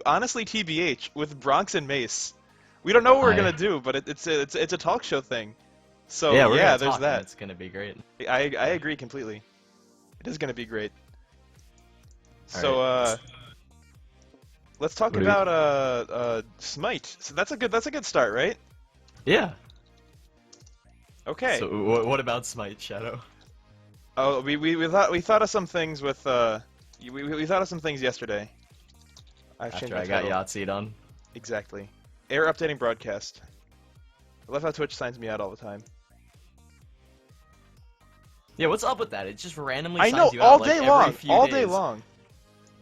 honestly TBH with Bronx and Mace. We don't know what we're gonna do, but it's a talk show thing. So yeah, we're gonna there's talk, that. and it's gonna be great. I agree completely. It is gonna be great. All So right. let's talk What do we- about Smite. So that's a good start, right? Yeah. Okay. So what about Smite, Shadow? Oh, we thought of some things with we thought of some things yesterday. After I got Yahtzeed on. Exactly. Error updating broadcast. I love how Twitch signs me out all the time. Yeah, what's up with that? It just randomly I signs know you all out, like, day every long, few all days. day long.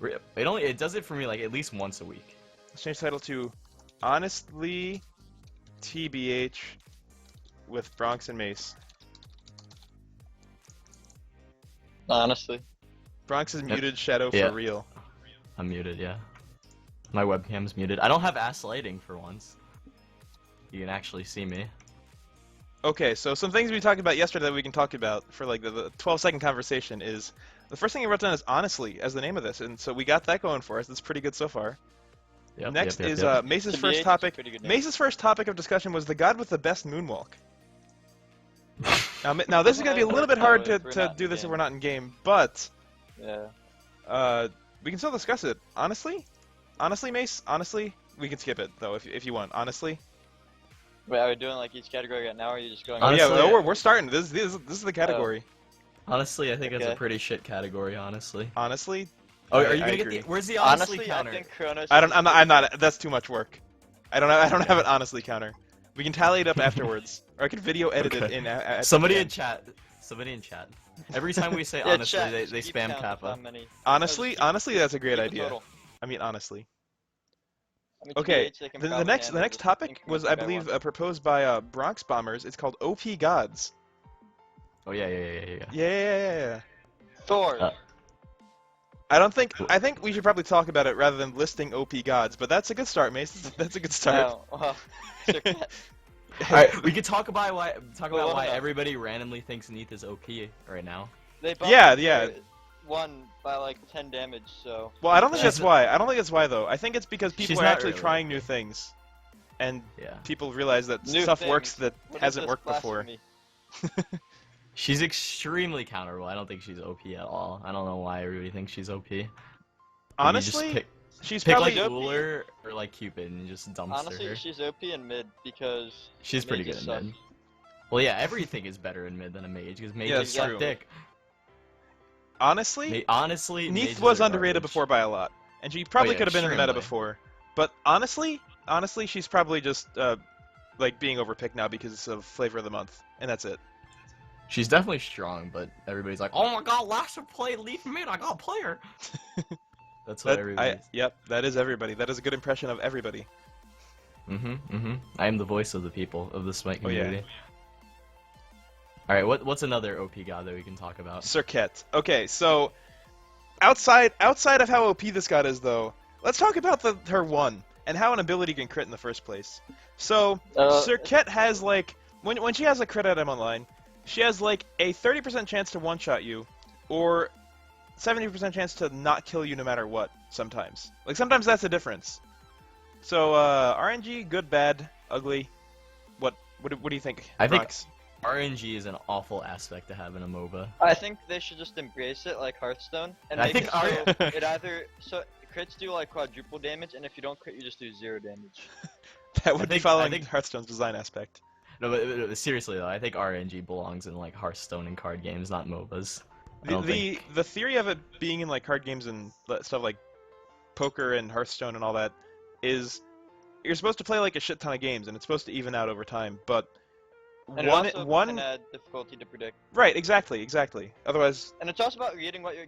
It does it for me like at least once a week. Let's change the title to Honestly TBH with Bronx and Mace. Honestly. Bronx is Yep. muted, Shadow Yeah. for real. I'm muted, yeah. My webcam's muted. I don't have ass lighting for once. You can actually see me. Okay, so some things we talked about yesterday that we can talk about for like the 12-second conversation is the first thing I wrote down is honestly as the name of this, and so we got that going for us. That's pretty good so far. Yep, Next yep, yep, is yep. Mace's TBH first is a topic. pretty good name. Mace's first topic of discussion was the god with the best moonwalk. Now this is gonna be a little bit hard to do this if we're not in game, but Yeah. we can still discuss it. Honestly, Mace. Honestly, we can skip it though if you want. Honestly. Wait, are we doing like each category right now, or are you just going? Oh yeah, Honestly, no, we're starting. This is the category. Honestly, I think it's a Okay. pretty shit category, honestly. Honestly. Oh, I- are you I gonna get agree. the? Where's the honestly, Honestly, counter? I think Kronos. I'm not. That's too much work. I don't have an honestly counter. We can tally it up afterwards, or I can video edit it Okay. in. At Somebody the in end. chat. Somebody in chat. Every time we say Yeah, honestly, chat, they just keep spam count of Kappa. how many- Honestly, that's a great keep the idea. total. I mean, honestly. I mean, Okay, TBH, they can the probably next handle just topic was, incremental I by believe, one. proposed by Bronx Bombers. It's called OP Gods. Oh yeah. Yeah. Thor. I think we should probably talk about it rather than listing OP Gods, but that's a good start, Mace. That's a good start. Oh, well, sure. Alright, we could talk about why Well, no. everybody randomly thinks Neath is OP right now. They bumped Yeah, her yeah. One by like 10 damage, so. Well, I don't think She's- that's why. I don't think that's why though. I think it's because She's people are not actually really trying OP. new things, and Yeah. people realize that New stuff things. works that What is hasn't this worked before. blasphemy? She's extremely counterable. I don't think she's OP at all. I don't know why everybody thinks she's OP. Maybe Honestly, just she's pick probably like OP. Ullr or like Cupid and just dumpster Honestly, her. she's OP in mid because. She's pretty good mages in suck. mid. Well, yeah, everything is better in mid than a mage because mages that's suck true. dick. honestly. Honestly, Neath mages was are underrated garbage. before by a lot, and she probably yeah, could have been in the meta extremely. before. But honestly, she's probably just like being overpicked now because of flavor of the month, and that's it. She's definitely strong, but everybody's like, "Oh my god, last play leave mid, I got a player." That's what everybody. Yep, that is everybody. That is a good impression of everybody. I am the voice of the people of the Smite Oh, yeah. community. All right, what's another OP god that we can talk about? Cirquet. Okay, so outside of how OP this god is, though, let's talk about her one and how an ability can crit in the first place. So Cirquet has like when she has a crit item online, she has like a 30% chance to one-shot you, or 70% chance to not kill you no matter what. Sometimes, like sometimes that's the difference. So RNG, good, bad, ugly. What do you think? I think Brox? RNG is an awful aspect to have in a MOBA. I think they should just embrace it like Hearthstone and I make think it so it either crits do like quadruple damage, and if you don't crit, you just do 0 damage. That would be think- following I think- Hearthstone's design aspect. No, but seriously though, I think RNG belongs in like Hearthstone and card games, not MOBAs. I don't think. The theory of it being in like card games and stuff like poker and Hearthstone and all that is you're supposed to play like a shit ton of games and it's supposed to even out over time. But And it also can add difficulty to predict. right, exactly. Otherwise, And it's also about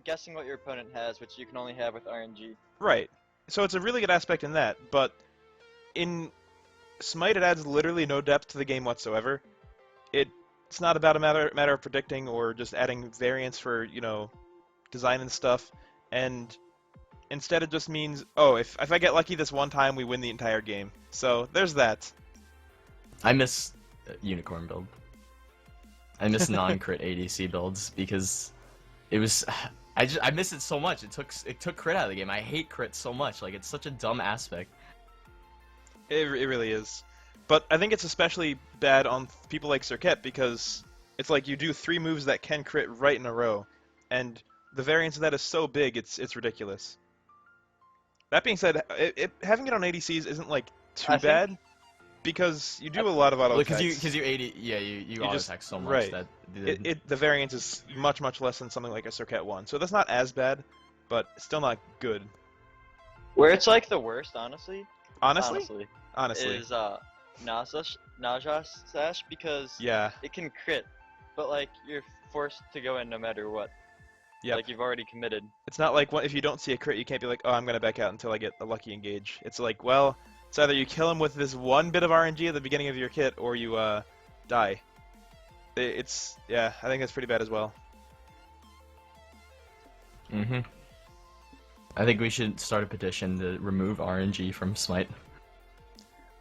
guessing what your opponent has, which you can only have with RNG. right. So it's a really good aspect in that. But in Smite, it adds literally no depth to the game whatsoever. It's not about a matter of predicting or just adding variance for design and stuff. And instead, it just means, oh, if I get lucky this one time, we win the entire game. So there's that. I miss Unicorn build. I miss non-crit ADC builds because it was I miss it so much. It took crit out of the game. I hate crit so much. Like, it's such a dumb aspect. It really is. But I think it's especially bad on people like Serket because it's like you do 3 moves that can crit right in a row, and the variance of that is so big, it's ridiculous. That being said, having it on ADCs isn't like too bad because you do a lot of auto attacks. Because you you auto attack so much right. that the variance is much less than something like a Serket 1, so that's not as bad, but still not good. Where it's like the worst, honestly. Honestly, is Naja Sash because it can crit, but like you're forced to go in no matter what. Yeah. Like you've already committed. It's not like if you don't see a crit, you can't be like, oh, I'm gonna back out until I get a lucky engage. It's like, well, it's either you kill him with this one bit of RNG at the beginning of your kit, or you die. I think that's pretty bad as well. I think we should start a petition to remove RNG from Smite.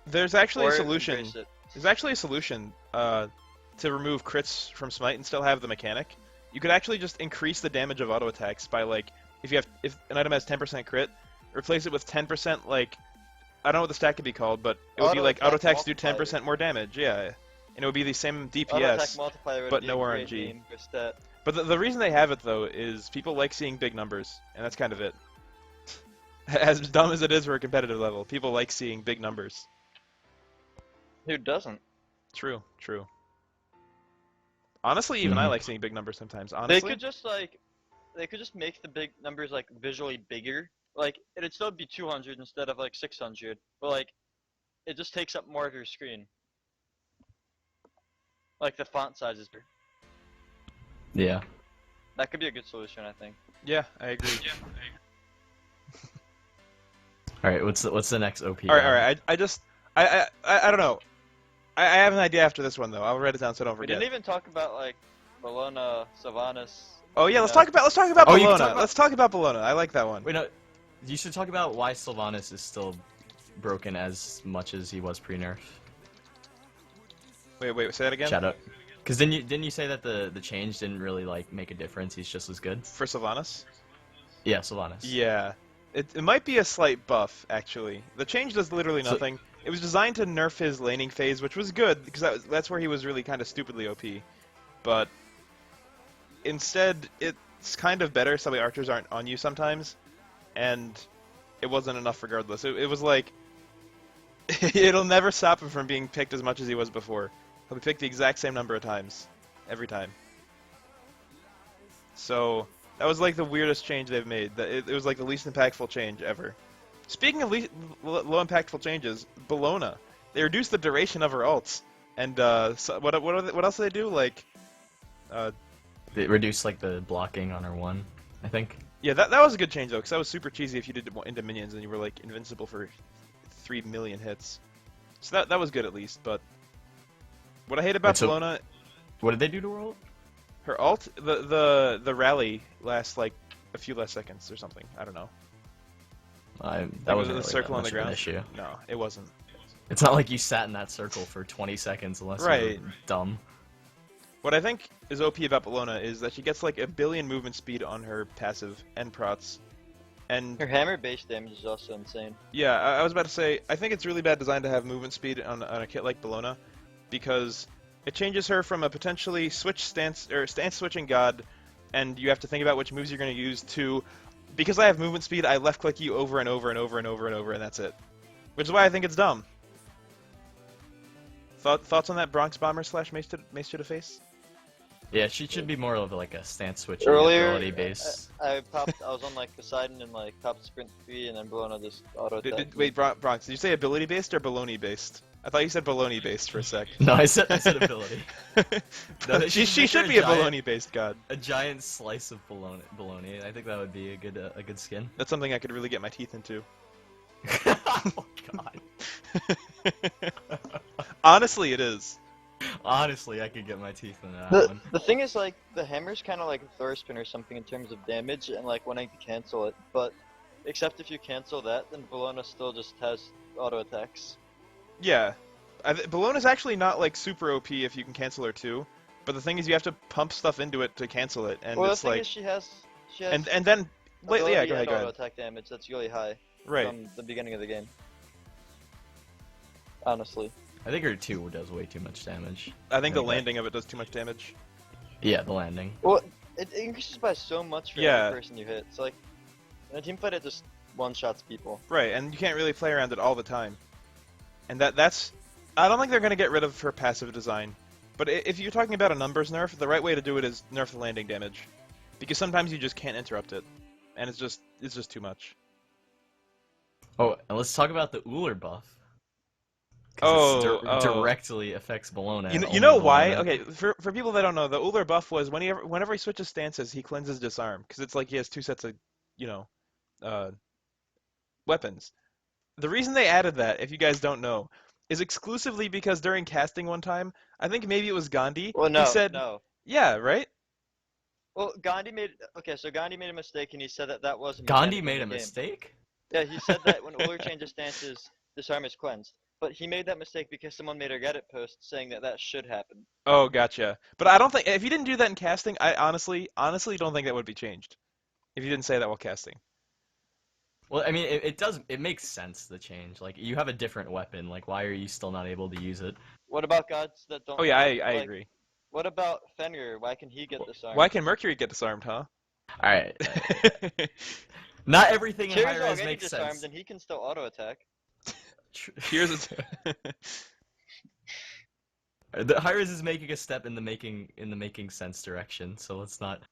There's actually a solution. There's actually a solution to remove crits from Smite and still have the mechanic. You could actually just increase the damage of auto attacks by like if an item has 10% crit, replace it with 10% like I don't know what the stat could be called, but it would be like auto attacks do 10% more damage. Yeah, and it would be the same DPS, but no RNG. But the reason they have it though is people like seeing big numbers, and that's kind of it. As dumb as it is for a competitive level, people like seeing big numbers. Who doesn't? True. Honestly, even I like seeing big numbers sometimes. Honestly, they could just make the big numbers like visually bigger. Like it'd still be 200 instead of like 600, but like it just takes up more of your screen. Like the font size is bigger. Yeah. That could be a good solution, I think. Yeah, I agree. All right, what's the next OP? All right. I don't know. I have an idea after this one though. I'll write it down so I don't forget. We didn't even talk about like Bellona, Sylvanus. Oh yeah, let's talk about Bellona. Let's talk about Bellona. I like that one. Wait, no, you should talk about why Sylvanus is still broken as much as he was pre-nerf. Wait, say that again. Shut up. Because didn't you say that the change didn't really like make a difference? He's just as good for Sylvanus. Yeah, Sylvanus. Yeah, it might be a slight buff actually. The change does literally nothing. It was designed to nerf his laning phase, which was good, because that's where he was really kind of stupidly OP. But instead, it's kind of better so the archers aren't on you sometimes, and it wasn't enough regardless. It was like, it'll never stop him from being picked as much as he was before. He'll be picked the exact same number of times, every time. So, that was like the weirdest change they've made. It was like the least impactful change ever. Speaking of low impactful changes, Bellona, they reduced the duration of her ults, and what else do they do? Like, they reduced like the blocking on her one, I think. Yeah, that was a good change though, because that was super cheesy if you did into minions and you were like invincible for 3 million hits. So that was good at least. But what I hate about Bellona, what did they do to her ult? Her ult, the rally lasts like a few less seconds or something. I don't know. That wasn't the really circle on the ground. Issue. No, it wasn't. It's not like you sat in that circle for 20 seconds unless you're dumb. What I think is OP about Bellona is that she gets like 1 billion movement speed on her passive and prots. And her hammer base damage is also insane. Yeah, I was about to say, I think it's really bad design to have movement speed on a kit like Bellona, because it changes her from a potentially stance switching god, and you have to think about which moves you're going to use, to, because I have movement speed, I left click you over and over and over and over and over, and that's it. Which is why I think it's dumb. Thoughts on that Bronx Bomber / Mace to the face? Yeah, she should be more of like a stance switching ability base. I was on like Poseidon and like popped sprint 3 and then Bellona just auto attack. Wait, Bronx, did you say ability based or baloney based? I thought you said baloney based for a sec. No, I said ability. No, she should be a baloney based god. A giant slice of baloney. I think that would be a good skin. That's something I could really get my teeth into. Oh god. Honestly, it is. Honestly, I could get my teeth into that one. The thing is, like, the hammer's kind of like a Thorspin or something in terms of damage and, like, wanting to cancel it. But, except if you cancel that, then Bellona still just has auto attacks. Yeah. Bellona's actually not, like, super OP if you can cancel her too. But the thing is, you have to pump stuff into it to cancel it, and well, it's like... the thing is, She has and then lately, yeah, ability go ahead, and go auto ahead. attack damage that's really high Right. from the beginning of the game. Honestly. I think her 2 does way too much damage. I think the landing of it does too much damage. Yeah, the landing. Well, it increases by so much for Yeah. every person you hit. So like, in a team fight, it just one-shots people. Right, and you can't really play around it all the time. And that's... I don't think they're going to get rid of her passive design. But if you're talking about a numbers nerf, the right way to do it is nerf the landing damage. Because sometimes you just can't interrupt it. And it's just too much. Oh, and let's talk about the Ullr buff. Oh, directly affects Bellona. You know why? Okay, for people that don't know, the Ullr buff was whenever he switches stances, he cleanses disarm. Because it's like he has 2 sets of, weapons. The reason they added that, if you guys don't know, is exclusively because during casting one time, I think maybe it was Gandhi. Well, no, he said, no. Yeah, right? Well, Gandhi made a mistake, and he said that wasn't. Gandhi made a mistake? Yeah, he said that when Ullr changes stances, disarm is cleansed. But he made that mistake because someone made a Reddit post saying that should happen. Oh, gotcha. But I don't think if you didn't do that in casting, I honestly don't think that would be changed. If you didn't say that while casting. Well, I mean, it makes sense, the change. Like, you have a different weapon. Like, why are you still not able to use it? What about gods that don't? Oh yeah, I agree. What about Fenrir? Why can he get disarmed? Why can Mercury get disarmed, huh? Alright. Not everything in high res makes disarmed, sense. and he can still auto attack. Here's The high res is making a step in the making sense direction, so let's not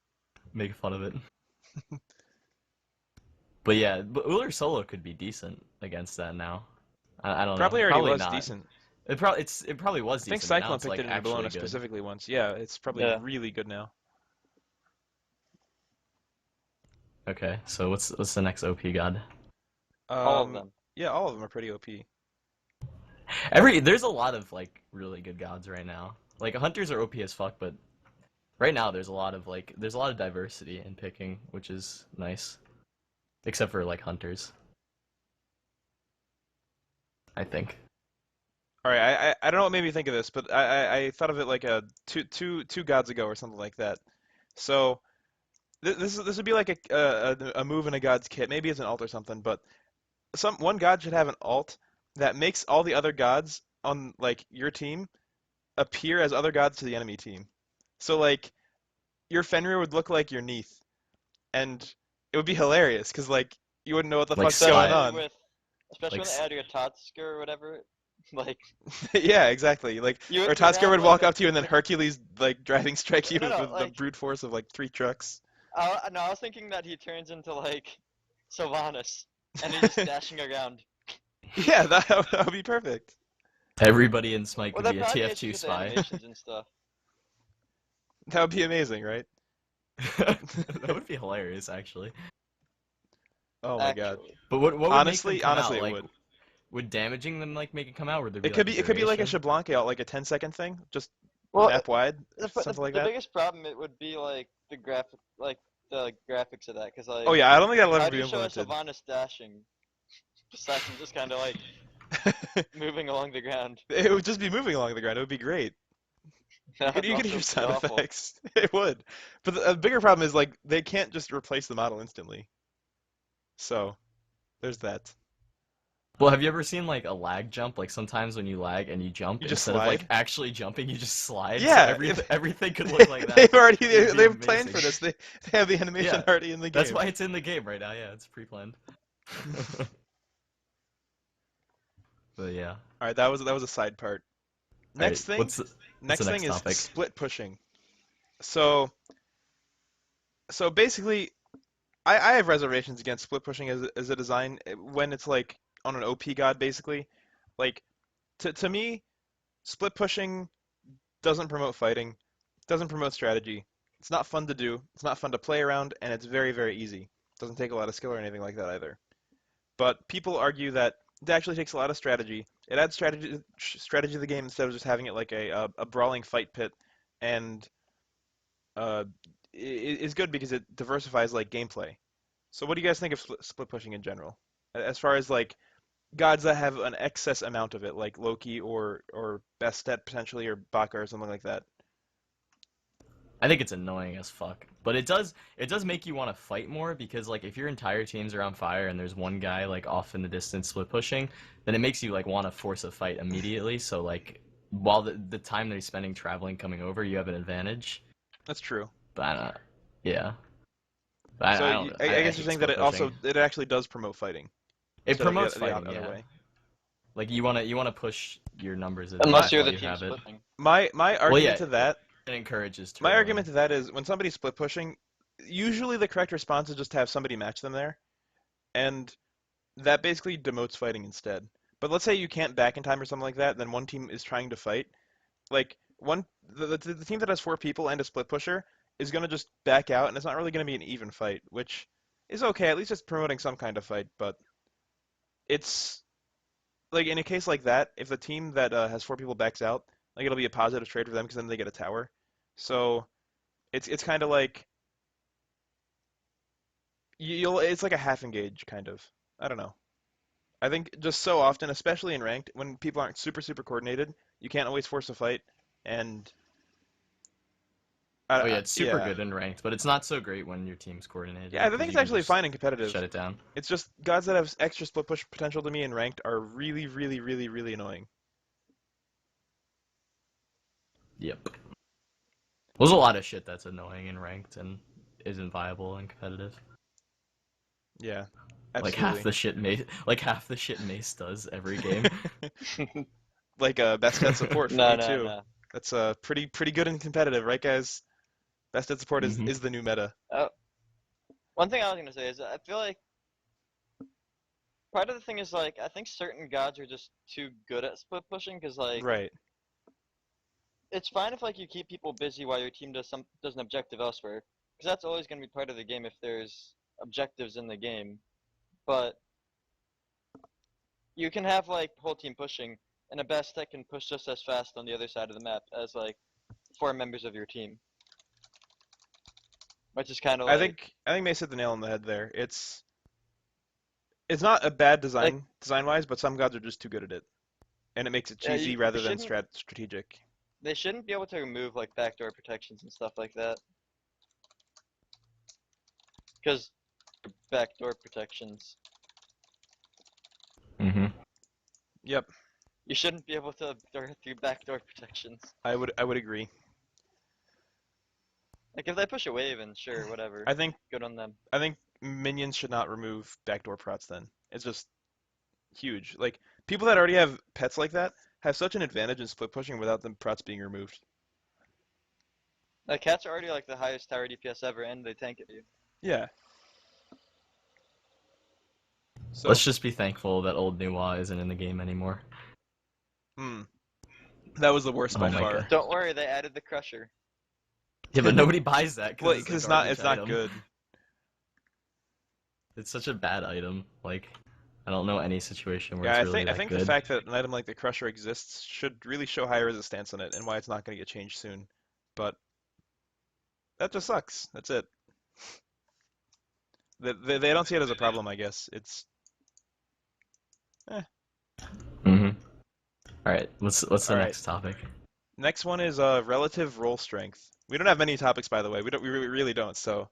make fun of it. But yeah, but Ullr solo could be decent against that now. I don't probably know. Already probably was not. decent. It probably was I think decent. Cyclone It's picked like it in Bellona good. specifically once. Yeah, it's probably really good now. Okay, so what's the next OP god? All of them. Yeah, all of them are pretty OP. There's a lot of like really good gods right now. Like hunters are OP as fuck, but right now there's a lot of diversity in picking, which is nice. Except for like hunters, I think. All right, I don't know what made me think of this, but I thought of it like two gods ago or something like that. So this would be like a move in a god's kit. Maybe it's an alt or something, but one god should have an alt that makes all the other gods on like your team appear as other gods to the enemy team. So like your Fenrir would look like your Neith, and it would be hilarious because like you wouldn't know what the Like fuck's going on. Especially Like when they add your Totsker or whatever. Like yeah, exactly. Like or Totsker would walk up to you and then Hercules like driving strike you with the brute force of like 3 trucks. I was thinking that he turns into like Sylvanus and he's just dashing around. Yeah, that would be perfect. Everybody in Smite could be a probably TF2 spy. animations and stuff. That would be amazing, right? That would be hilarious, actually. Oh my god. But what would honestly, make them come honestly, out? it Like, would. Would damaging them like make it come out? Would there be It could like, be like a Shablanke alt, like a 10-second thing, just map wide, something like that. The biggest problem it would be like the graphics of that, because like. Oh yeah, I don't think that'll ever how be do you show a implemented. Sylvanus dashing? Besides him just kind of like moving along the ground. It would just be moving along the ground. It would be great. You could hear sound effects. It would. But the bigger problem is like they can't just replace the model instantly. So, there's that. Well, have you ever seen like a lag jump? Like sometimes when you lag and you jump, You just instead of like slide? actually jumping, you just slide. Yeah, So everything could look like that. They've planned for this. They have the animation already in the game. That's why it's in the game right now. Yeah, it's pre-planned. But yeah. All right, that was a side part. Next thing is topic? split pushing. So basically, I have reservations against split pushing as a design when it's like on an OP god basically. Like to me, split pushing doesn't promote fighting, doesn't promote strategy. It's not fun to do. It's not fun to play around, and it's very, very easy. It doesn't take a lot of skill or anything like that either. But people argue that it actually takes a lot of strategy. It adds strategy to the game instead of just having it like a brawling fight pit, and is good because it diversifies like gameplay. So what do you guys think of split pushing in general? As far as like gods that have an excess amount of it, like Loki or Bastet potentially, or Baka or something like that. I think it's annoying as fuck, but it does make you want to fight more because like if your entire team's are on fire and there's one guy like off in the distance split pushing, then it makes you like want to force a fight immediately. So like while the time that he's spending traveling coming over, you have an advantage. That's true. But I don't, yeah. But So I don't. I guess you're hate saying that split pushing. it actually does promote fighting. It Instead of promotes the fighting, other yeah. way. Like you wanna push your numbers Unless you're while the you team have it. splitting. My argument to that. It encourages My trolling. argument to that is when somebody's split pushing, usually the correct response is just to have somebody match them there, and that basically demotes fighting instead. But let's say you can't back in time or something like that, then one team is trying to fight. Like the team that has 4 people and a split pusher is gonna just back out, and it's not really gonna be an even fight, which is okay. At least it's promoting some kind of fight. But it's like in a case like that, if the team that has 4 people backs out, like it'll be a positive trade for them because then they get a tower. So it's kind of like it's like a half engage kind of. I don't know. I think just so often, especially in ranked, when people aren't super coordinated, you can't always force a fight, and Oh yeah, it's super yeah. good in ranked, but it's not so great when your team's coordinated. Yeah, I think it's actually fine in competitive. Shut it down. It's just gods that have extra split push potential to me in ranked are really annoying. Yep. There's a lot of shit that's annoying in ranked and isn't viable in competitive. Yeah, absolutely. Like half the shit Mace does every game. Like best head support for me too. No. That's pretty good in competitive, right, guys? Best head support is the new meta. One thing I was gonna say is I feel like part of the thing is like I think certain gods are just too good at split pushing because like Right. it's fine if like you keep people busy while your team does an objective elsewhere because that's always gonna be part of the game if there's objectives in the game, but you can have like whole team pushing and a best tech can push just as fast on the other side of the map as like 4 members of your team. Which is kind of like... I think Mace hit the nail on the head there. It's not a bad design design-wise, but some gods are just too good at it, and it makes it cheesy rather than strategic. They shouldn't be able to remove like backdoor protections and stuff like that. Because backdoor protections. Yep. You shouldn't be able to through backdoor protections. I would agree. Like if they push a wave and sure, whatever. I think good on them. I think minions should not remove backdoor prots then. It's just huge. Like people that already have pets like that have such an advantage in split pushing without the prots being removed. Like cats are already like the highest tower DPS ever and they tank at you. Yeah. So let's just be thankful that old Nuwa isn't in the game anymore. That was the worst by far. God. Don't worry, they added the Crusher. Yeah, but nobody buys that because it's not good. It's such a bad item. Like, I don't know any situation where it's really I think good. the fact that an item like the Crusher exists should really show high resistance on it and why it's not going to get changed soon. But that just sucks. That's it. They don't see it as a problem, I guess. It's All right, what's the next topic? Next one is relative roll strength. We don't have many topics, by the way. We really don't. So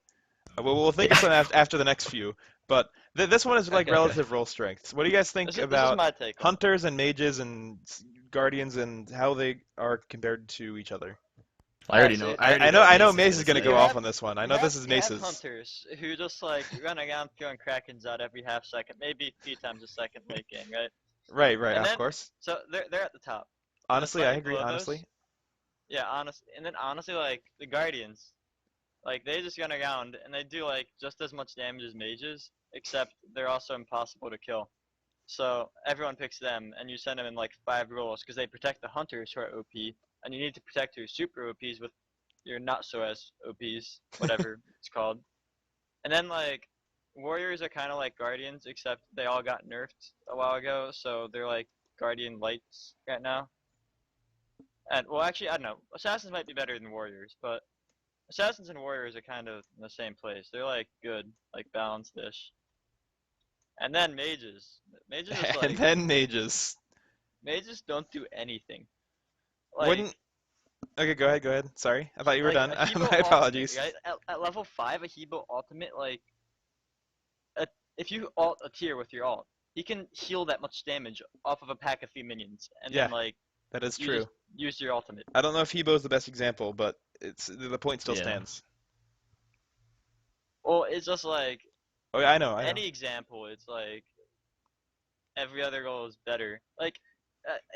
we'll think of some after the next few. But this one is like relative roll strength. What do you guys think about hunters and mages and guardians and how they are compared to each other? I already know. I know Mace is gonna go off on this one. I know this is Mace's. Hunters who just like run around throwing krakens out every half second, maybe a few times a second late game, right? Right, of course. So they're at the top. Honestly, I agree. Honestly. Yeah, honestly, like the guardians, like they just run around and they do like just as much damage as mages, except they're also impossible to kill. So everyone picks them, and you send them in like 5 rolls because they protect the hunters who are OP, and you need to protect your super OPs with your not so as OPs, whatever it's called. And then like warriors are kind of like guardians, except they all got nerfed a while ago, so they're like guardian lights right now. And well, actually, I don't know. Assassins might be better than warriors, but assassins and warriors are kind of in the same place. They're like good, like balanced-ish. And then mages. Mages is like. Mages Mages don't do anything. Like, Okay, go ahead. Sorry, I thought you were Like done. a Hebo My ultimate, apologies. right? At level 5, a Hebo ultimate, like, if you ult a tier with your ult, he can heal that much damage off of a pack of 3 minions, and Yeah, then like that is you true. just use your ultimate. I don't know if Hebo is the best example, but the point still Yeah. stands. Well, it's just like Oh yeah, I know. any example. It's like every other goal is better. Like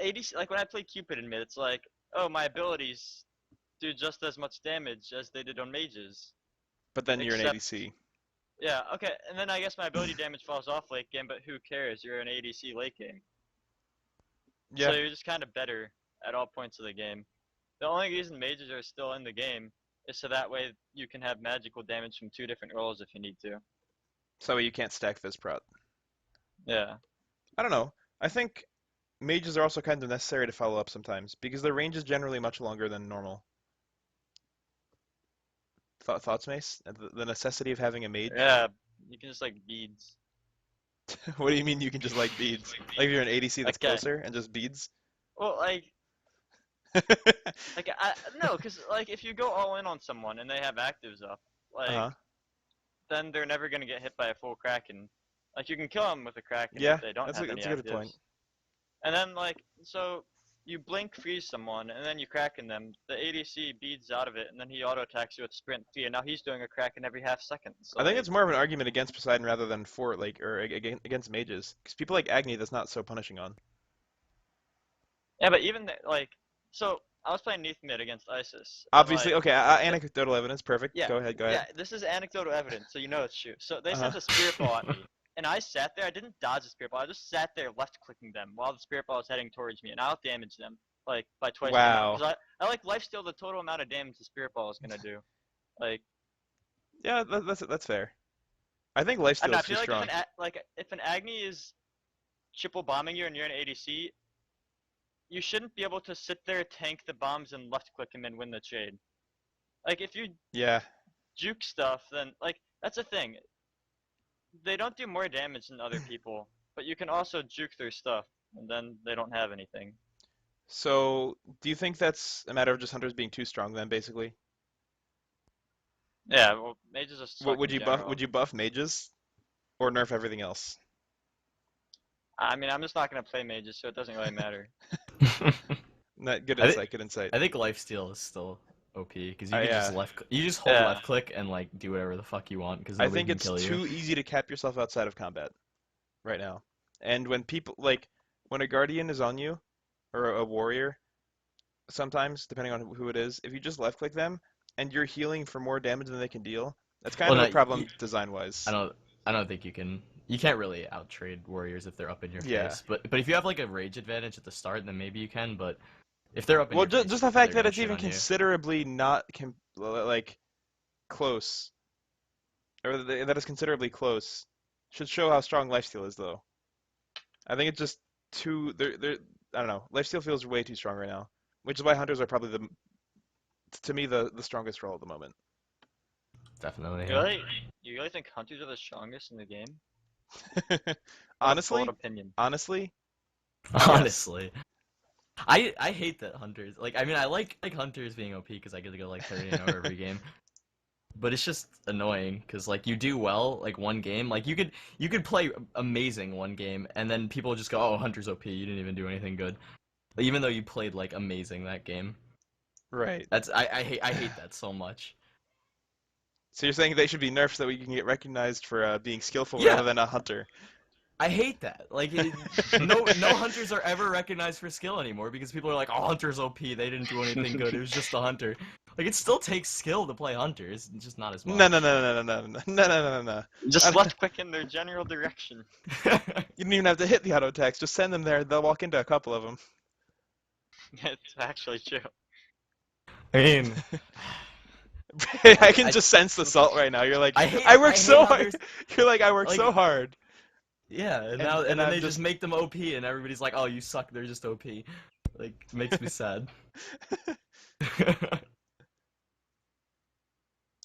ADC, like when I play Cupid in mid, it's like, oh, my abilities do just as much damage as they did on mages. But then you're an Except, ADC. yeah, okay, and then I guess my ability damage falls off late game, but who cares? You're an ADC late game. Yeah. So you're just kind of better at all points of the game. The only reason mages are still in the game is so that way you can have magical damage from 2 different roles if you need to. So you can't stack Fizprot. Yeah. I don't know. I think mages are also kind of necessary to follow up sometimes because their range is generally much longer than normal. Thoughts, Mace? The necessity of having a mage? Yeah, you can just like beads. What do you mean you can just like beads? Like if you're an ADC that's Okay. closer and just beads? Well, no, because like if you go all in on someone and they have actives up, like then they're never gonna get hit by a full Kraken. Like you can kill them with a Kraken Yeah, if they don't have any that's a good actives. point. And then like so you blink freeze someone and then you Kraken them. The ADC beads out of it and then he auto attacks you with sprint 3 and now he's doing a Kraken every half second. So, I think it's more of an argument against Poseidon rather than for like or against mages because people like Agni that's not so punishing on. Yeah, but even like so I was playing Neath mid against ISIS. Obviously, like, okay, anecdotal evidence, perfect. Yeah, Go ahead. Yeah, this is anecdotal evidence, so you know it's true. So they sent a spirit ball at me, and I sat there. I didn't dodge the spirit ball. I just sat there left-clicking them while the spirit ball was heading towards me, and I'll damage them like by twice the amount. Because I like lifesteal the total amount of damage the spirit ball is gonna do. Like. Yeah, that's fair. I think lifesteal is too strong. If an Agni is triple bombing you and you're an ADC, you shouldn't be able to sit there, tank the bombs, and left-click him and win the trade. Like, if you juke stuff, then, like, that's the thing. They don't do more damage than other people, but you can also juke their stuff, and then they don't have anything. So, do you think that's a matter of just hunters being too strong then, basically? Yeah, well, mages are suck Would you buff mages? Or nerf everything else? I mean, I'm just not going to play mages, so it doesn't really matter. Good insight. I think lifesteal is still OP because you just hold Yeah. left click and like do whatever the fuck you want because I think can it's kill you. too easy to cap yourself outside of combat right now. And when people when a guardian is on you or a warrior, sometimes depending on who it is, if you just left click them and you're healing for more damage than they can deal, that's kind of a problem design wise. I don't think you can. You can't really outtrade warriors if they're up in your face. But if you have like a rage advantage at the start, then maybe you can. But if they're up in your face, just the fact that it's even considerably not close, or that is considerably close, should show how strong lifesteal is, though. I think it's just too. I don't know. Lifesteal feels way too strong right now, which is why hunters are probably to me the strongest role at the moment. Definitely. You really think hunters are the strongest in the game? Honestly, I hate that hunters. Like, I mean, I like hunters being OP because I get to go like 30-0 every game. But it's just annoying because like you do well like one game, like you could play amazing one game and then people just go, oh, hunter's OP, you didn't even do anything good, even though you played like amazing that game. Right. I hate that so much. So you're saying they should be nerfed so that we can get recognized for being skillful rather than a hunter? I hate that. Like, no hunters are ever recognized for skill anymore because people are like, oh, hunter's OP, they didn't do anything good, it was just a hunter. Like, it still takes skill to play hunters, just not as much. No. Just left click in their general direction. You don't even have to hit the auto attacks, just send them there, they'll walk into a couple of them. It's actually true. I mean... I can just sense the salt right now. You're like, I work so hard. You're like, I work so hard. Yeah, and then they just make them OP, and everybody's like, oh, you suck, they're just OP. Like, makes me sad.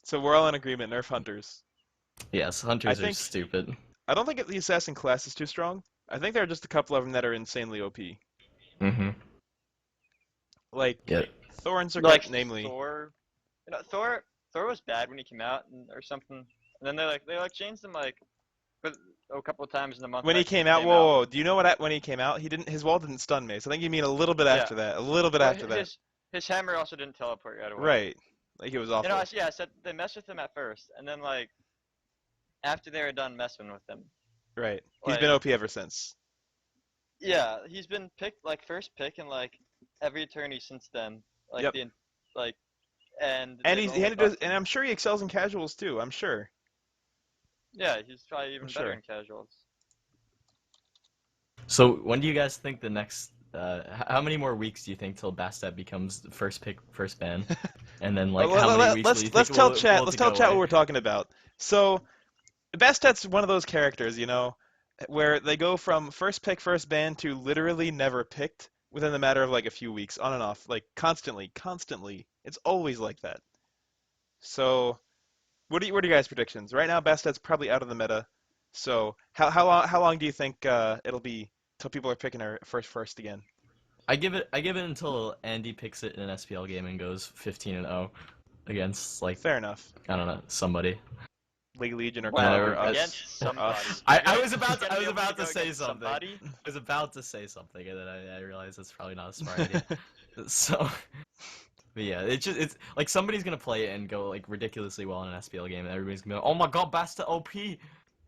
So we're all in agreement, nerf hunters. Yes, hunters are stupid. I don't think the assassin class is too strong. I think there are just a couple of them that are insanely OP. Mm-hmm. Like, Thor and Serket, like namely. Thor. Thor was bad when he came out or something, and then they changed him for a couple of times in the month. When he came out, whoa, do you know what? When he came out, his wall didn't stun me. So I think you mean a little bit after that. A little bit after that. His hammer also didn't teleport right away. Right, like it was awful. I said they messed with him at first, and then after they were done messing with him. Right. He's been OP ever since. Yeah, he's been picked first pick in every tourney since then. Yep. And I'm sure he excels in casuals too. I'm sure. Yeah, he's probably even better in casuals. So when do you guys think the next? How many more weeks do you think till Bastet becomes the first pick, first ban? And then how many weeks do you think let's tell chat what we're talking about. So Bastet's one of those characters, where they go from first pick, first ban to literally never picked within the matter of a few weeks, on and off, constantly. It's always like that. So, what are your guys' predictions? Right now, Bastet's probably out of the meta. So, how long do you think it'll be till people are picking her first again? I give it until Andy picks it in an SPL game and goes 15-0 against Fair enough. I don't know, somebody. League Legion or whatever. Against somebody. I was about to say something. I was about to say something, and then I realized that's probably not a smart idea. So, but yeah, it's somebody's gonna play it and go ridiculously well in an SPL game, and everybody's gonna be like, "Oh my god, Basta OP!" And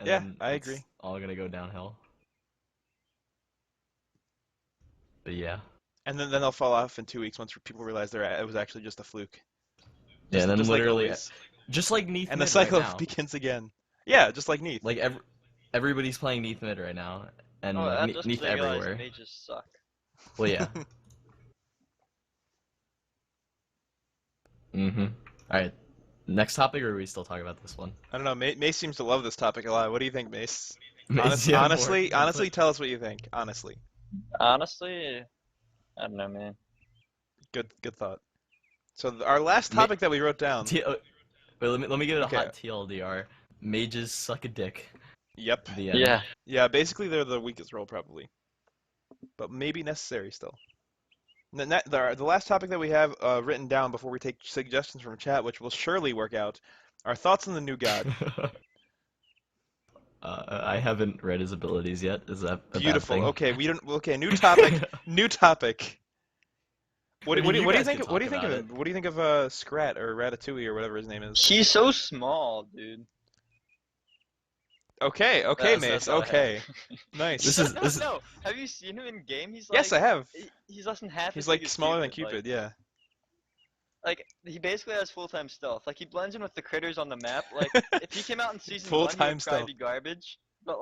yeah, I agree. All gonna go downhill. But yeah. And then they'll fall off in 2 weeks once people realize it was actually just a fluke. Yeah, and then literally, just like Neath. And the cycle begins again. Yeah, just like Neath. Everybody's playing Neath mid right now, and Neath everywhere. Mages suck. Well, yeah. All right. Next topic, or are we still talking about this one? I don't know. Mace seems to love this topic a lot. What do you think, Mace? Honestly, tell us what you think. Honestly, I don't know, man. Good thought. So our last topic that we wrote down. Wait, let me give it a hot TLDR. Mages suck a dick. Yep. Yeah. Yeah. Basically, they're the weakest role probably, but maybe necessary still. The last topic that we have written down before we take suggestions from chat, which will surely work out, are thoughts on the new god. I haven't read his abilities yet. Is that a beautiful? Bad thing? Okay, we don't. Okay, new topic. New topic. What do you think? What do you think of him? What do you think of Scrat or Ratatouille or whatever his name is? He's so small, dude. Okay, Mace. Okay, nice. This is No. Have you seen him in game? Yes, I have. He's less than half. He's smaller than Cupid. Yeah. He basically has full-time stealth. He blends in with the critters on the map. If he came out in season 1, he would probably be garbage. But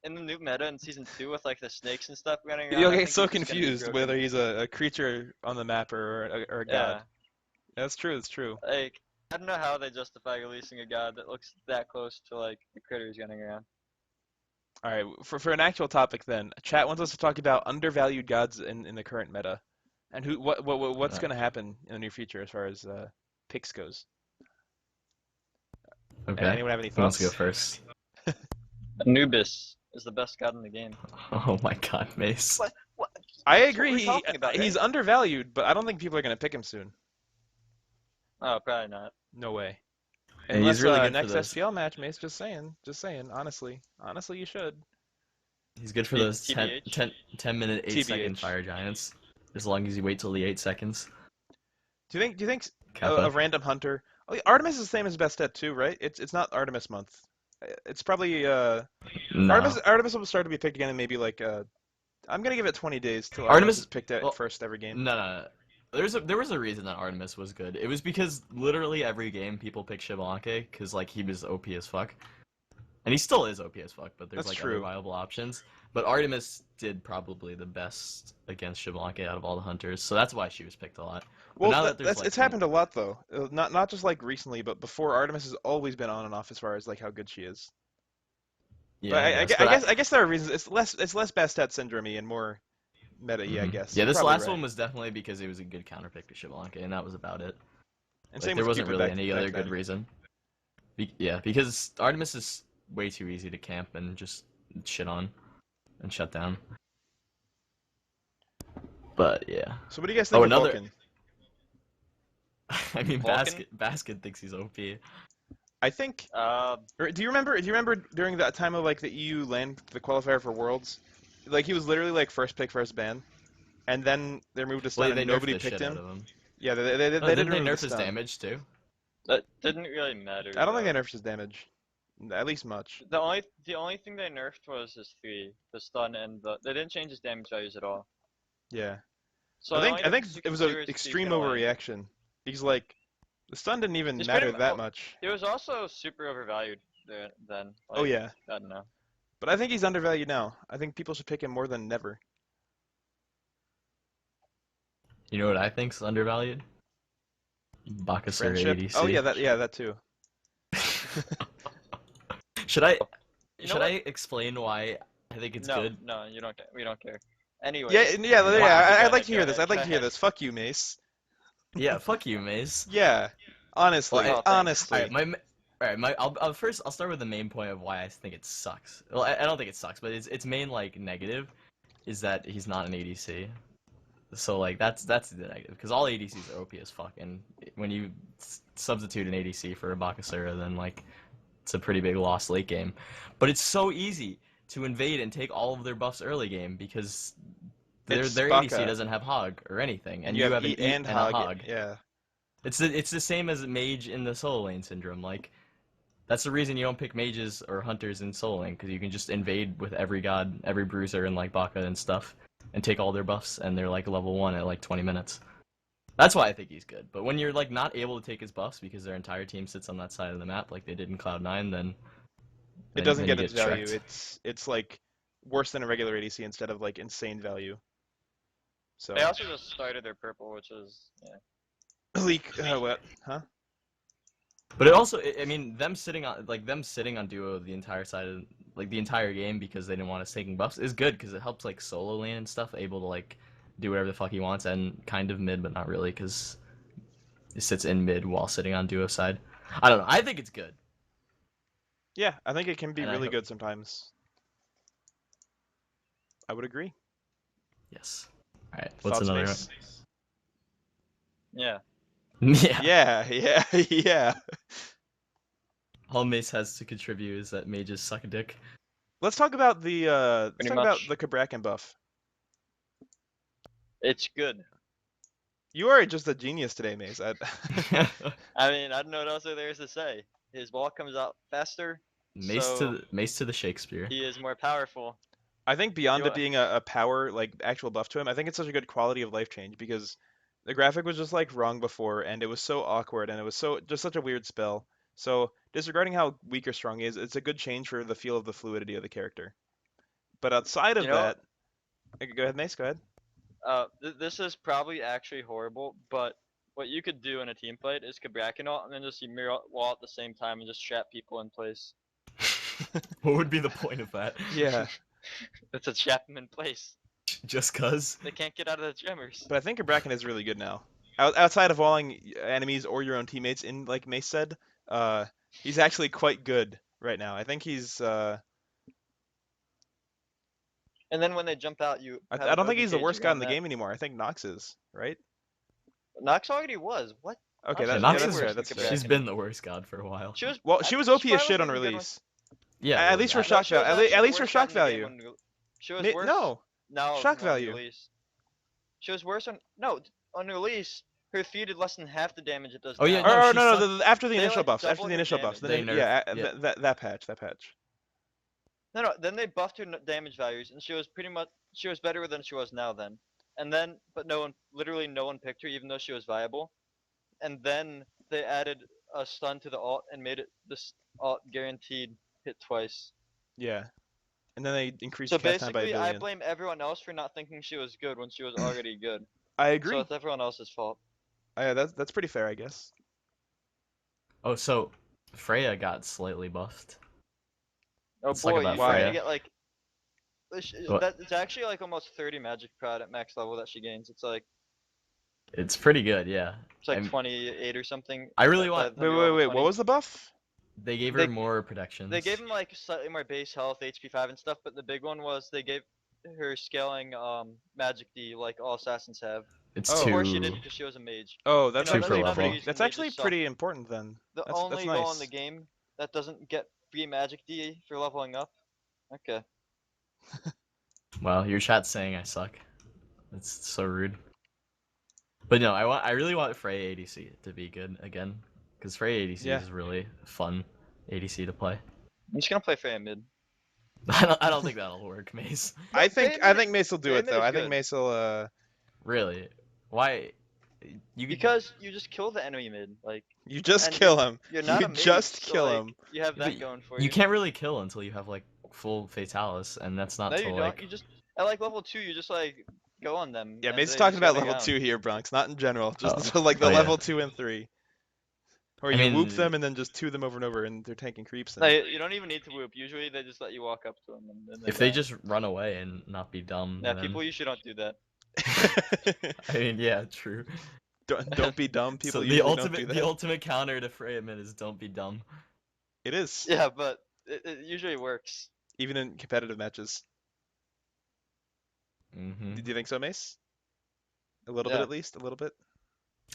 in the new meta in season 2 with the snakes and stuff running around, you'll get so confused whether he's a creature on the map or a god. Yeah. That's true. That's true. I don't know how they justify releasing a god that looks that close to the critters running around. All right, for an actual topic then, chat wants us to talk about undervalued gods in the current meta, and what's going to happen in the near future as far as picks goes. Okay. Anyone have any thoughts? Who wants to go first? Anubis is the best god in the game. Oh my god, Mace. What? I agree. He's undervalued, but I don't think people are going to pick him soon. Oh, probably not. No way. And he's really good next for this. SPL match, Mace. Just saying. Honestly, you should. He's good for those TBH. 10 minute 8 TBH. second fire giants, as long as you wait till the 8 seconds. Do you think a random hunter? Artemis is the same as Bastet too, right? It's not Artemis month. It's probably No. Artemis will start to be picked again in maybe I'm gonna give it 20 days till Artemis is picked at first every game. No. There was a reason that Artemis was good. It was because literally every game people pick Xbalanque because he was OP as fuck, and he still is OP as fuck. But there's other viable options. But Artemis did probably the best against Xbalanque out of all the hunters, so that's why she was picked a lot. Well, now it's happened a lot though. Not just recently, but before Artemis has always been on and off as far as how good she is. Yeah, but I guess there are reasons. It's less Bastet syndrome-y and more meta-y, I guess. Yeah, this last one was definitely because it was a good counterpick to Xbalanque, and that was about it. And there wasn't really any other good reason. Because Artemis is way too easy to camp and just shit on and shut down. But yeah. So what do you guys think of I mean, Vulcan? Basket thinks he's OP. I think. Uh, Do you remember? Do you remember during that time of like the EU land, the qualifier for Worlds, like he was literally like first pick, first ban, and then they removed his stun Well, and they nerfed nobody the picked shit out him. of him. Yeah, No, they did didn't they remove the nerf his stun. damage too? that didn't really matter. I don't think though. they nerfed his damage, at least much. The only thing they nerfed was his 3, the stun, and they didn't change his damage values at all. Yeah, So I the think only I think difference you it can was do an is he's extreme gonna win. overreaction. He's like, the stun didn't even He's matter pretty that well, much. It was also super overvalued then. Oh Like, yeah, I don't know. but I think he's undervalued now. I think people should pick him more than never. You know what I think's undervalued? Bakasura Friendship. ADC. Oh yeah, that too. Should I You know should what? I explain why I think it's good? No, you don't. We don't care. Anyway. Yeah, yeah, Wow. yeah. I'd Go like to hear ahead, this. go I'd like to hear ahead. this. Fuck you, Mace. Yeah, fuck you, Maze. Yeah, honestly, Well, thanks. honestly. I'll start with the main point of why I think it sucks. Well, I don't think it sucks, but its main like negative is that he's not an ADC. So like that's the negative because all ADCs are OP as fuck, and when you substitute an ADC for a Bakasura, then like it's a pretty big loss late game. But it's so easy to invade and take all of their buffs early game because their It's ADC Baka. doesn't have Hog or anything, and You have an Eat Eat and a Hog. Hog. Yeah. It's the same as Mage in the solo lane syndrome. Like that's the reason you don't pick mages or hunters in solo lane because you can just invade with every god, every bruiser, and like Baka and stuff, and take all their buffs, and they're like level 1 at like 20 minutes. That's why I think he's good. But when you're like not able to take his buffs because their entire team sits on that side of the map like they did in Cloud9, then It doesn't you get its value. tracked. It's like worse than a regular ADC instead of like insane value. So They also just started their purple, which is leak. What? Huh? But it also, I mean, them sitting on duo the entire side of like the entire game because they didn't want us taking buffs is good because it helps like solo lane and stuff able to like do whatever the fuck he wants and kind of mid but not really because it sits in mid while sitting on duo side. I don't know. I think it's good. Yeah, I think it can be And I really hope- good sometimes. I would agree. Yes. All right. What's Thoughts, another Mace? yeah. one? Yeah. Yeah, yeah. All Mace has to contribute is that mages suck a dick. Let's talk about the Pretty much. Kabrakan buff. It's good. You are just a genius today, Mace. I mean, I don't know what else there is to say. His ball comes out faster. Mace to the Shakespeare. He is more powerful. I think beyond You it being a power, like actual buff to him, I think it's such a good quality of life change because the graphic was just like wrong before and it was so awkward and it was just such a weird spell. So disregarding how weak or strong he is, it's a good change for the feel of the fluidity of the character. But outside of that, go ahead, Mace, go ahead. This is probably actually horrible, but what you could do in a team fight is Kabrakan ult and then just mirror wall at the same time and just trap people in place. What would be the point of that? Yeah. It's a trap them in place. Just cuz? They can't get out of the tremors. But I think Kabrakan is really good now. Outside of walling enemies or your own teammates in, like Mace said, he's actually quite good right now. I think he's. And then when they jump out, I don't think he's the OG worst guy in the around game anymore. I think Nox is, right? that. Nox already was. What? Okay, Nox that's, is yeah, way that's worse fair. than That's Kabrakan. fair. She's been the worst god for a while. She was. Well, she was OP as probably shit on wasn't even good release. Yeah. At least for No, shock she was value. actually At the least for worst shock god in the game value. when She was worse. No. No. Shock on value. Release. She was worse on release. Her feed did less than half the damage it does Oh, now. yeah, Or she no, sucked. after the They, initial like, buffs. After doubled the her initial buffs. damage. Then They yeah, nerfed, yeah. that patch. No. Then they buffed her damage values, and she was better than she was now. Then, and then, but literally no one picked her, even though she was viable. And then they added a stun to the ult and made it this ult guaranteed hit twice. Yeah. And then they increased So cast time by a basically, I billion. blame everyone else for not thinking she was good when she was already good. I agree. So it's everyone else's fault. Yeah, that's pretty fair, I guess. Oh, so Freya got slightly buffed. Oh Let's talk boy, about you finally Freya. get like. What? It's actually like almost 30 magic prod at max level that she gains. It's like It's pretty good, yeah. 28 or something. I really want. Wait. What was the buff? They gave her They- more protections. They gave him like slightly more base health, HP 5 and stuff, but the big one was they gave her scaling magic D like all assassins have. It's Oh. Or she two. did because she was a mage. Oh, Two per That's another level. reason that's mages actually suck. pretty important then. The That's only nice. goal in the game that doesn't get free magic D for leveling up. Okay. Wow, your chat's saying I suck. That's so rude. But no, I really want Freya ADC to be good again, because Freya ADC Yeah. is really fun ADC to play. I'm just gonna play Freya mid. I don't think that'll work, Mace. No, I think Freya mid Mace will do Freya it mid though. is I think good. Mace will. Really? Why? You could. Because you just kill the enemy mid, like, You just and kill him. you're not You a mage, just so kill like him. you have but that going for you you. can't really kill until you have like full Fatalis, and that's not No, till you don't. like. You just at like level 2, you just like go on them. Yeah, and Mace is they talking just about run level around. 2 here, Bronx, not in general. Just Oh. so, like the Oh, yeah. level 2 and 3. Where I you whoop mean, them and then just 2 them over and over and they're tanking creeps. No, And... you don't even need to whoop. Usually they just let you walk up to them and then if they die. just run away and not be dumb, Yeah, then people usually don't do that. I mean, yeah, true. don't be dumb. People So usually don't do the that. ultimate counter to Freya mid is don't be dumb. It is. Yeah, but it usually works. Even in competitive matches. Mm-hmm. Do you think so, Mace? A little bit Yeah. at least? A little bit?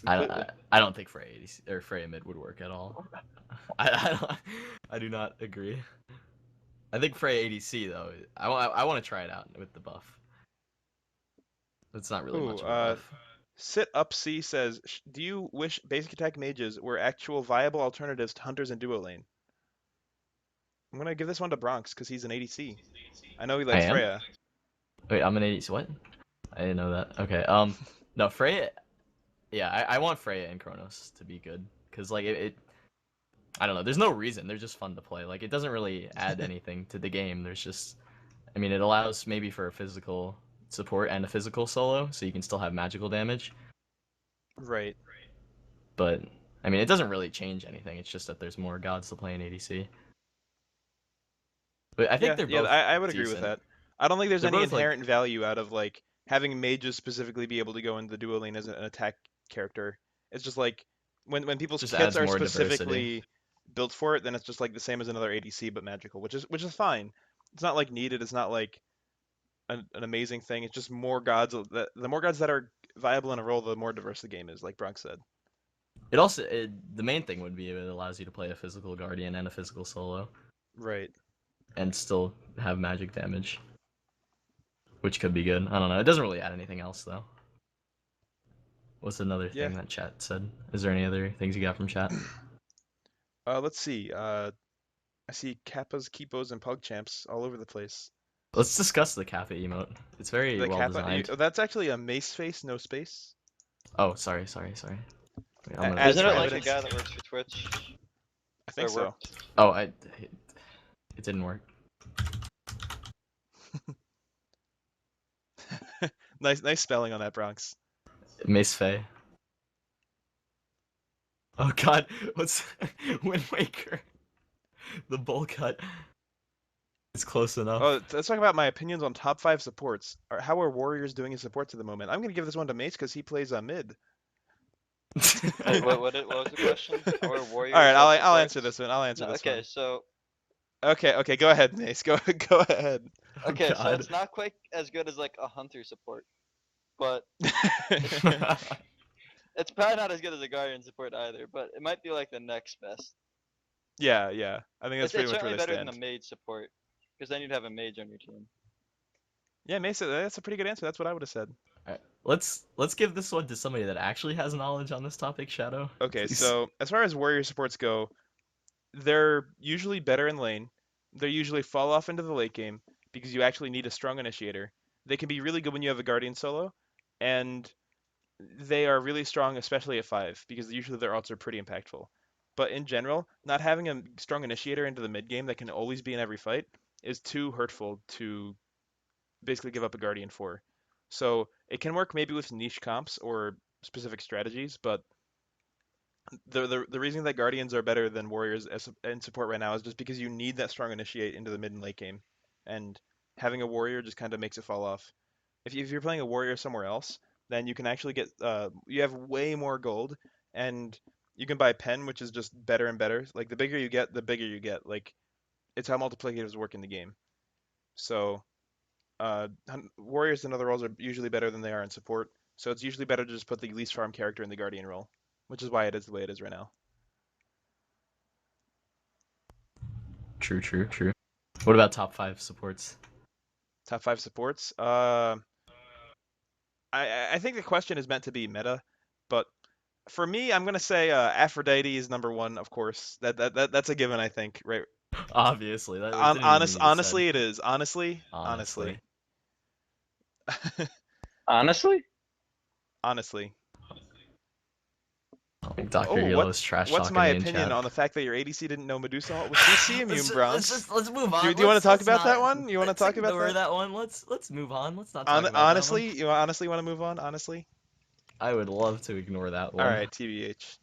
I don't think Freya ADC, or Freya mid would work at all. I do not agree. I think Freya ADC though. I want to try it out with the buff. It's not really much of a buff. Sit Up C says, do you wish basic attack mages were actual viable alternatives to hunters and duo lane? I'm gonna give this one to Bronx because he's an ADC. I know he likes I am? Freya. Wait, I'm an ADC. What? I didn't know that. Okay. No, Freya. Yeah, I want Freya and Kronos to be good because like it. I don't know. There's no reason. They're just fun to play. Like it doesn't really add anything to the game. There's just, I mean, it allows maybe for a physical support and a physical solo, so you can still have magical damage. Right. But I mean, it doesn't really change anything. It's just that there's more gods to play in ADC. But I think they're both. I would agree with decent. that. I don't think there's They're any both, like- inherent value out of like having mages specifically be able to go into the duo lane as an attack character. It's just like when people's Just kits adds are more specifically built for it, then it's just like the same as another ADC but magical, which is fine. It's not like needed. It's not like an amazing thing. It's just more gods. The more gods that are viable in a role, the more diverse the game is, like Bronx said. It also the main thing would be it allows you to play a physical guardian and a physical solo. Right. And still have magic damage, which could be good. I don't know. It doesn't really add anything else though. What's another thing that chat said? Is there any other things you got from chat? Let's see. I see Kappas, Keepos, and Pugchamps all over the place. Let's discuss the Kappa emote. It's very The well Kappa, designed. that's actually a mace face, no space. Oh, sorry. Wait, Isn't it like a guy that works for Twitch? I think so. Oh, it didn't work. Nice spelling on that, Bronx. Mace Faye. Oh god, what's Wind Waker? The bowl cut. It's close enough. Oh, let's talk about my opinions on top 5 supports. How are Warriors doing as supports at the moment? I'm gonna give this one to Mace because he plays mid. Wait, what was the question? How are Warriors? All right, I'll answer this one. Okay, so. Okay, go ahead, Mace. Go ahead. Okay, so it's not quite as good as like a hunter support, but it's probably not as good as a guardian support either. But it might be like the next best. Yeah. I think that's pretty It's much where certainly they better stand. than the mage support, because then you'd have a mage on your team. Yeah, Mace, that's a pretty good answer. That's what I would have said. Alright, let's give this one to somebody that actually has knowledge on this topic, Shadow. Okay, Please. so as far as Warrior supports go, they're usually better in lane. They usually fall off into the late game because you actually need a strong initiator. They can be really good when you have a Guardian solo, and they are really strong, especially at 5, because usually their ults are pretty impactful. But in general, not having a strong initiator into the mid game that can always be in every fight is too hurtful to basically give up a Guardian for. So it can work maybe with niche comps or specific strategies, but the reason that Guardians are better than Warriors in support right now is just because you need that strong initiate into the mid and late game, and having a Warrior just kind of makes it fall off. If you're playing a Warrior somewhere else, then you can actually get you have way more gold, and you can buy Pen, which is just better and better. Like the bigger you get, the bigger you get. Like it's how multiplicators work in the game. So warriors in other roles are usually better than they are in support. So it's usually better to just put the least farm character in the guardian role, which is why it is the way it is right now. True, true, true. What about top 5 supports? Top 5 supports. I think the question is meant to be meta, but for me, I'm gonna say Aphrodite is number 1, of course. That's a given, I think. Right? Obviously, that didn't even need to be said. Honestly, it is. Honestly. Honestly? Honestly. Dr. Yellow's trash what's talking my me in opinion chat. on the fact that your ADC didn't know Medusa was CC immune, Bronx? Let's move on. Do you want to talk about that one? You want to talk about that? that one. Let's move on. Let's not talk about honestly, that one. you honestly want to move on? Honestly? I would love to ignore that one. All right, TBH.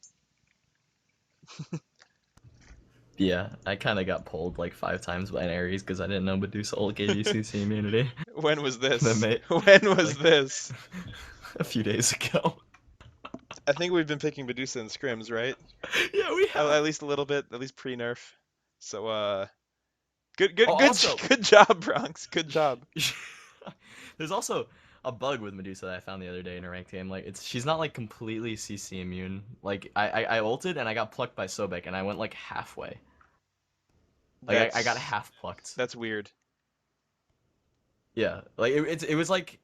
Yeah, I kind of got pulled like 5 times by an Ares because I didn't know Medusa ult gave you CC immunity. When was this? When was this? A few days ago. I think we've been picking Medusa in scrims, right? Yeah, we have. At least a little bit, at least pre-nerf. So, good job, Bronx. Good job. There's also a bug with Medusa that I found the other day in a ranked game. Like, she's not like completely CC immune. Like, I ulted and I got plucked by Sobek and I went like halfway. Like, I got half plucked. That's weird. Yeah, like it was like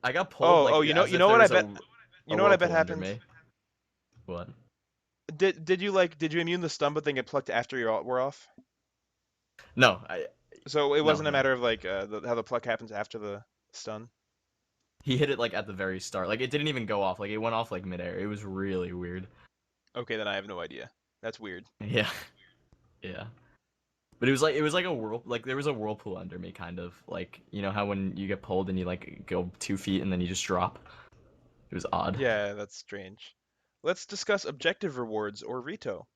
I got pulled. You know what I bet. You know what I bet happened? Me. What? Did you immune the stun but then get plucked after you were off? No, So it wasn't a matter of like how the pluck happens after the stun. He hit it like at the very start. Like it didn't even go off. Like it went off like midair. It was really weird. Okay, then I have no idea. That's weird. Yeah, yeah. But it was like a there was a whirlpool under me, kind of like, you know how when you get pulled and you like go 2 feet and then you just drop. It was odd. Yeah, that's strange. Let's discuss objective rewards, or Rito.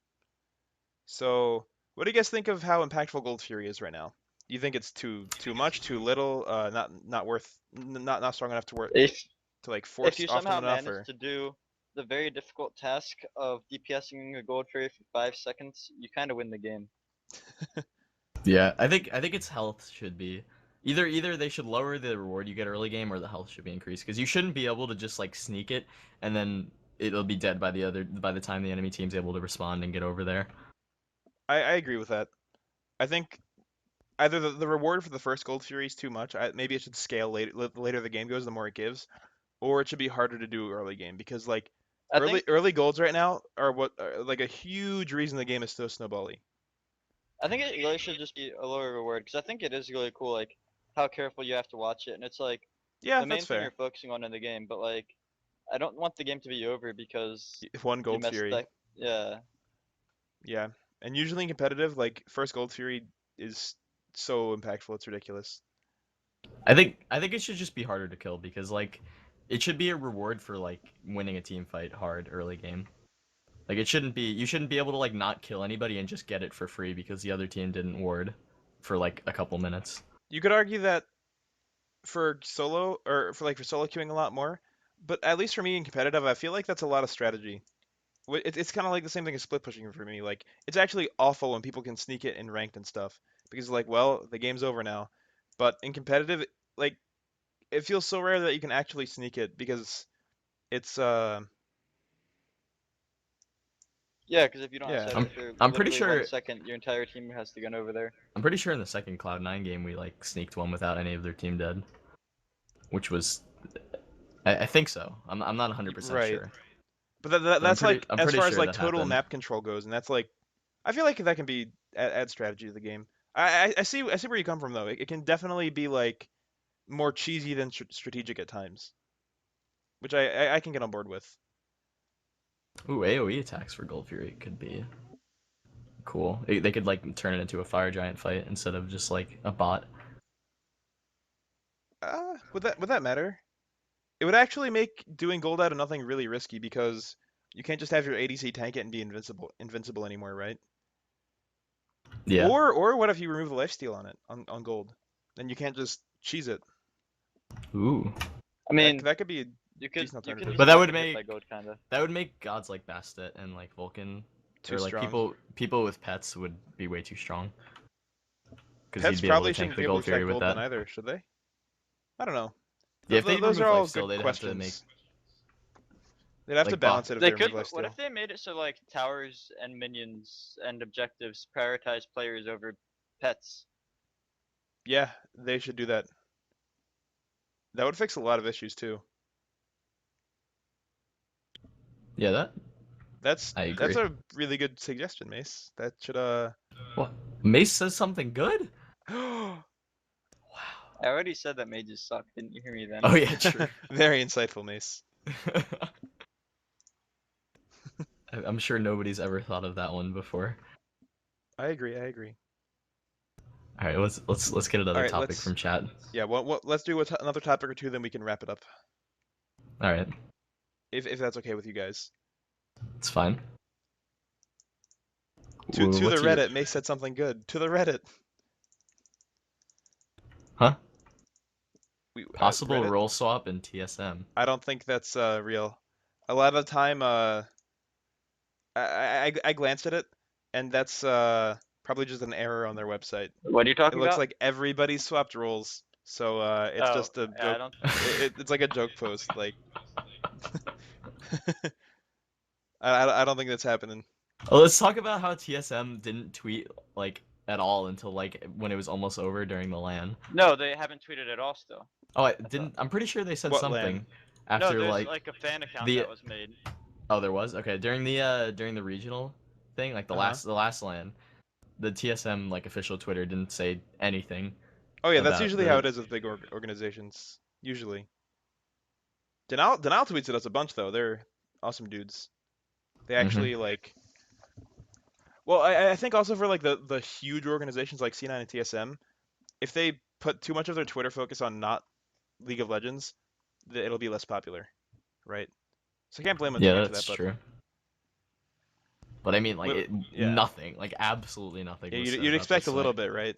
So, what do you guys think of how impactful Gold Fury is right now? Do you think it's too much, too little, not strong enough to work to like force if you often somehow enough, manage to do the very difficult task of DPSing a Gold Fury for 5 seconds, you kind of win the game. Yeah, I think its health should be either they should lower the reward you get early game, or the health should be increased, because you shouldn't be able to just like sneak it and then it'll be dead by the time the enemy team's able to respond and get over there. I agree with that. I think either the reward for the first Gold Fury is too much. Maybe it should scale later the game goes, the more it gives, or it should be harder to do early game, because like early golds right now are like a huge reason the game is so snowbally. I think it really should just be a lower reward, because I think it is really cool, like how careful you have to watch it, and it's like the main thing you're focusing on in the game. But like, I don't want the game to be over because one Gold Fury. Yeah. Yeah, and usually in competitive, like first Gold Fury is so impactful, it's ridiculous. I think it should just be harder to kill, because like it should be a reward for like winning a team fight hard early game. Like you shouldn't be able to like not kill anybody and just get it for free because the other team didn't ward for like a couple minutes. You could argue that for solo queuing a lot more, but at least for me in competitive, I feel like that's a lot of strategy. It's kind of like the same thing as split pushing for me. Like it's actually awful when people can sneak it in ranked and stuff, because like, well, the game's over now. But in competitive, like it feels so rare that you can actually sneak it, because it's Yeah, because if you don't have set for I'm pretty sure 1 second, your entire team has to gun over there. I'm pretty sure in the second Cloud9 game we like sneaked one without any of their team dead, which was I think so. I'm not 100% sure. But that's like as far as like total map control goes, and that's like I feel like that can be add strategy to the game. I see where you come from though. It can definitely be like more cheesy than strategic at times, which I can get on board with. Ooh, AoE attacks for Gold Fury could be cool. They could like turn it into a fire giant fight instead of just like a bot. Would that matter? It would actually make doing gold out of nothing really risky, because you can't just have your ADC tank it and be invincible anymore, right? Yeah. Or what if you remove the lifesteal on it on gold? Then you can't just cheese it. Ooh. I mean, that could be decent alternative. But that would make gods like Bastet and like Vulcan too strong. People with pets would be way too strong. Pets probably shouldn't be able to attack gold either, should they? I don't know. Yeah, if they Those remove are all lifesteal, good they'd have to make questions. They'd have to like balance it if They they remove could. What lifesteal. if they made it so like towers and minions and objectives prioritize players over pets? Yeah, they should do that. That would fix a lot of issues too. Yeah, That's I that's agree. a really good suggestion, Mace. That should What? Mace says something good? Wow. I already said that mages suck. Didn't you hear me then? Oh yeah, true. Very insightful, Mace. I'm sure nobody's ever thought of that one before. I agree. I agree. All right, let's get another All right, topic from chat. Yeah, let's do another topic or two, then we can wrap it up. All right, If that's okay with you guys. it's fine. To the What's your- Reddit, Mace said something good. To the Reddit. Huh? Possible Possible role swap in TSM. I don't think that's real. A lot of the time, I glanced at it, and that's probably just an error on their website. What are you It talking looks about? like everybody swapped roles, so it's Oh, just a yeah, I joke. don't. It's like a joke post. Like, I don't think that's happening. Well, let's talk about how TSM didn't tweet like at all until like when it was almost over during the LAN. No, they haven't tweeted at all still. Oh, I didn't. I'm pretty sure they said What something LAN? after No, there's like a fan account the- that was made. Oh, there was? Okay, during the regional thing, like the last LAN, the TSM like official Twitter didn't say anything. Oh yeah, that's about usually the- how it is with big organizations. Usually. Denial tweets at us a bunch though. They're awesome dudes. They actually like. Well, I think also for like the huge organizations like C9 and TSM, if they put too much of their Twitter focus on not League of Legends, it'll be less popular, right? So I can't blame them too Yeah, much for that's that. But true. But I mean, like yeah. nothing, like absolutely nothing. Yeah, was said you'd about expect this, a little like- bit, right?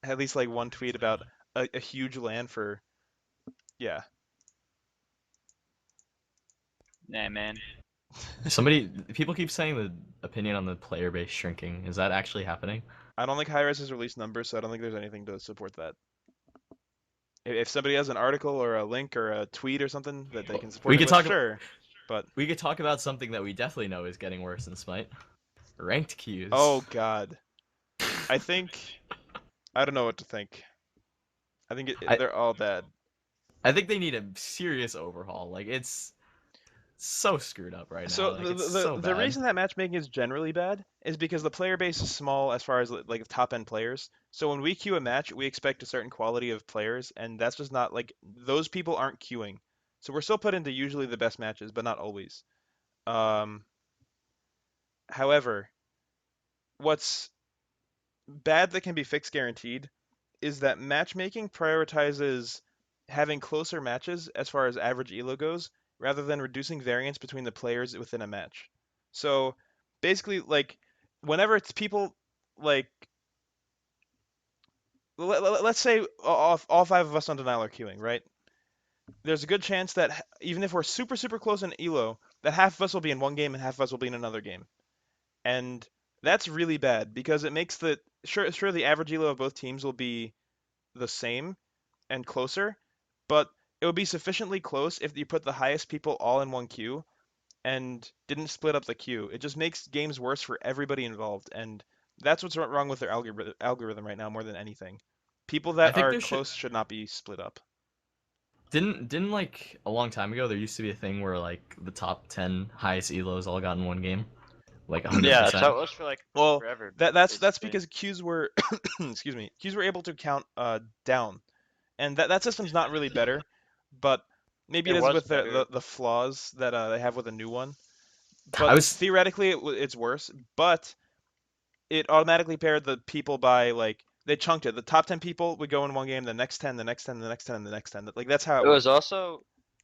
At least like one tweet about a huge LAN for, yeah. Nah, man. People keep saying the opinion on the player base shrinking. Is that actually happening? I don't think Hi-Res has released numbers, so I don't think there's anything to support that. If somebody has an article or a link or a tweet or something that they can support, We could talk. Sure, but we could talk about something that we definitely know is getting worse in Smite. Ranked queues. oh god, I don't know what to think. I think they're all bad. I think they need a serious overhaul. Like it's so screwed up right now. So like, it's so the bad. reason that matchmaking is generally bad is because the player base is small as far as like top end players. So when we queue a match, we expect a certain quality of players, and that's just not like those people aren't queuing. So we're still put into usually the best matches, but not always. However, what's bad that can be fixed guaranteed is that matchmaking prioritizes having closer matches as far as average elo goes, rather than reducing variance between the players within a match. So basically, like, whenever it's people like, let's say all five of us on Denial are queuing, right? There's a good chance that even if we're super close in elo, that half of us will be in one game and half of us will be in another game, and that's really bad because it makes the sure the average elo of both teams will be the same and closer, but it would be sufficiently close if you put the highest people all in one queue and didn't split up the queue. It just makes games worse for everybody involved, and that's what's wrong with their algorithm right now more than anything. People that are close should not be split up. Didn't like a long time ago there used to be a thing where like the top 10 highest elos all got in one game, like 100%. Yeah, that's how it was for like forever. That's because queues were excuse me, queues were able to count down, and that system's not really better, but maybe it is with the flaws that they have with a new one. But theoretically it's worse, but it automatically paired the people by like they chunked it. The top 10 people would go in one game, the next 10, the next 10, the next 10, and the next 10. Like that's how it was also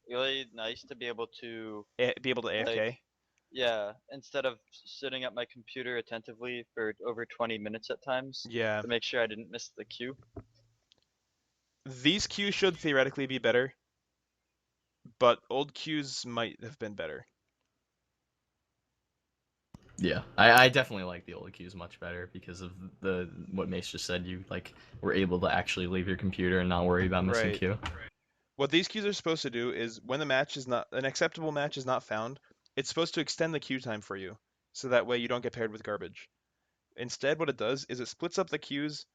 really nice to be able to AFK. Like, yeah, instead of sitting at my computer attentively for over 20 minutes at times. Yeah. To make sure I didn't miss the queue. These queues should theoretically be better, but old queues might have been better. Yeah, I definitely like the old queues much better because of what Mace just said. You like were able to actually leave your computer and not worry about missing queue. What these queues are supposed to do is when an acceptable match is not found, it's supposed to extend the queue time for you, so that way you don't get paired with garbage. Instead, what it does is it splits up the queues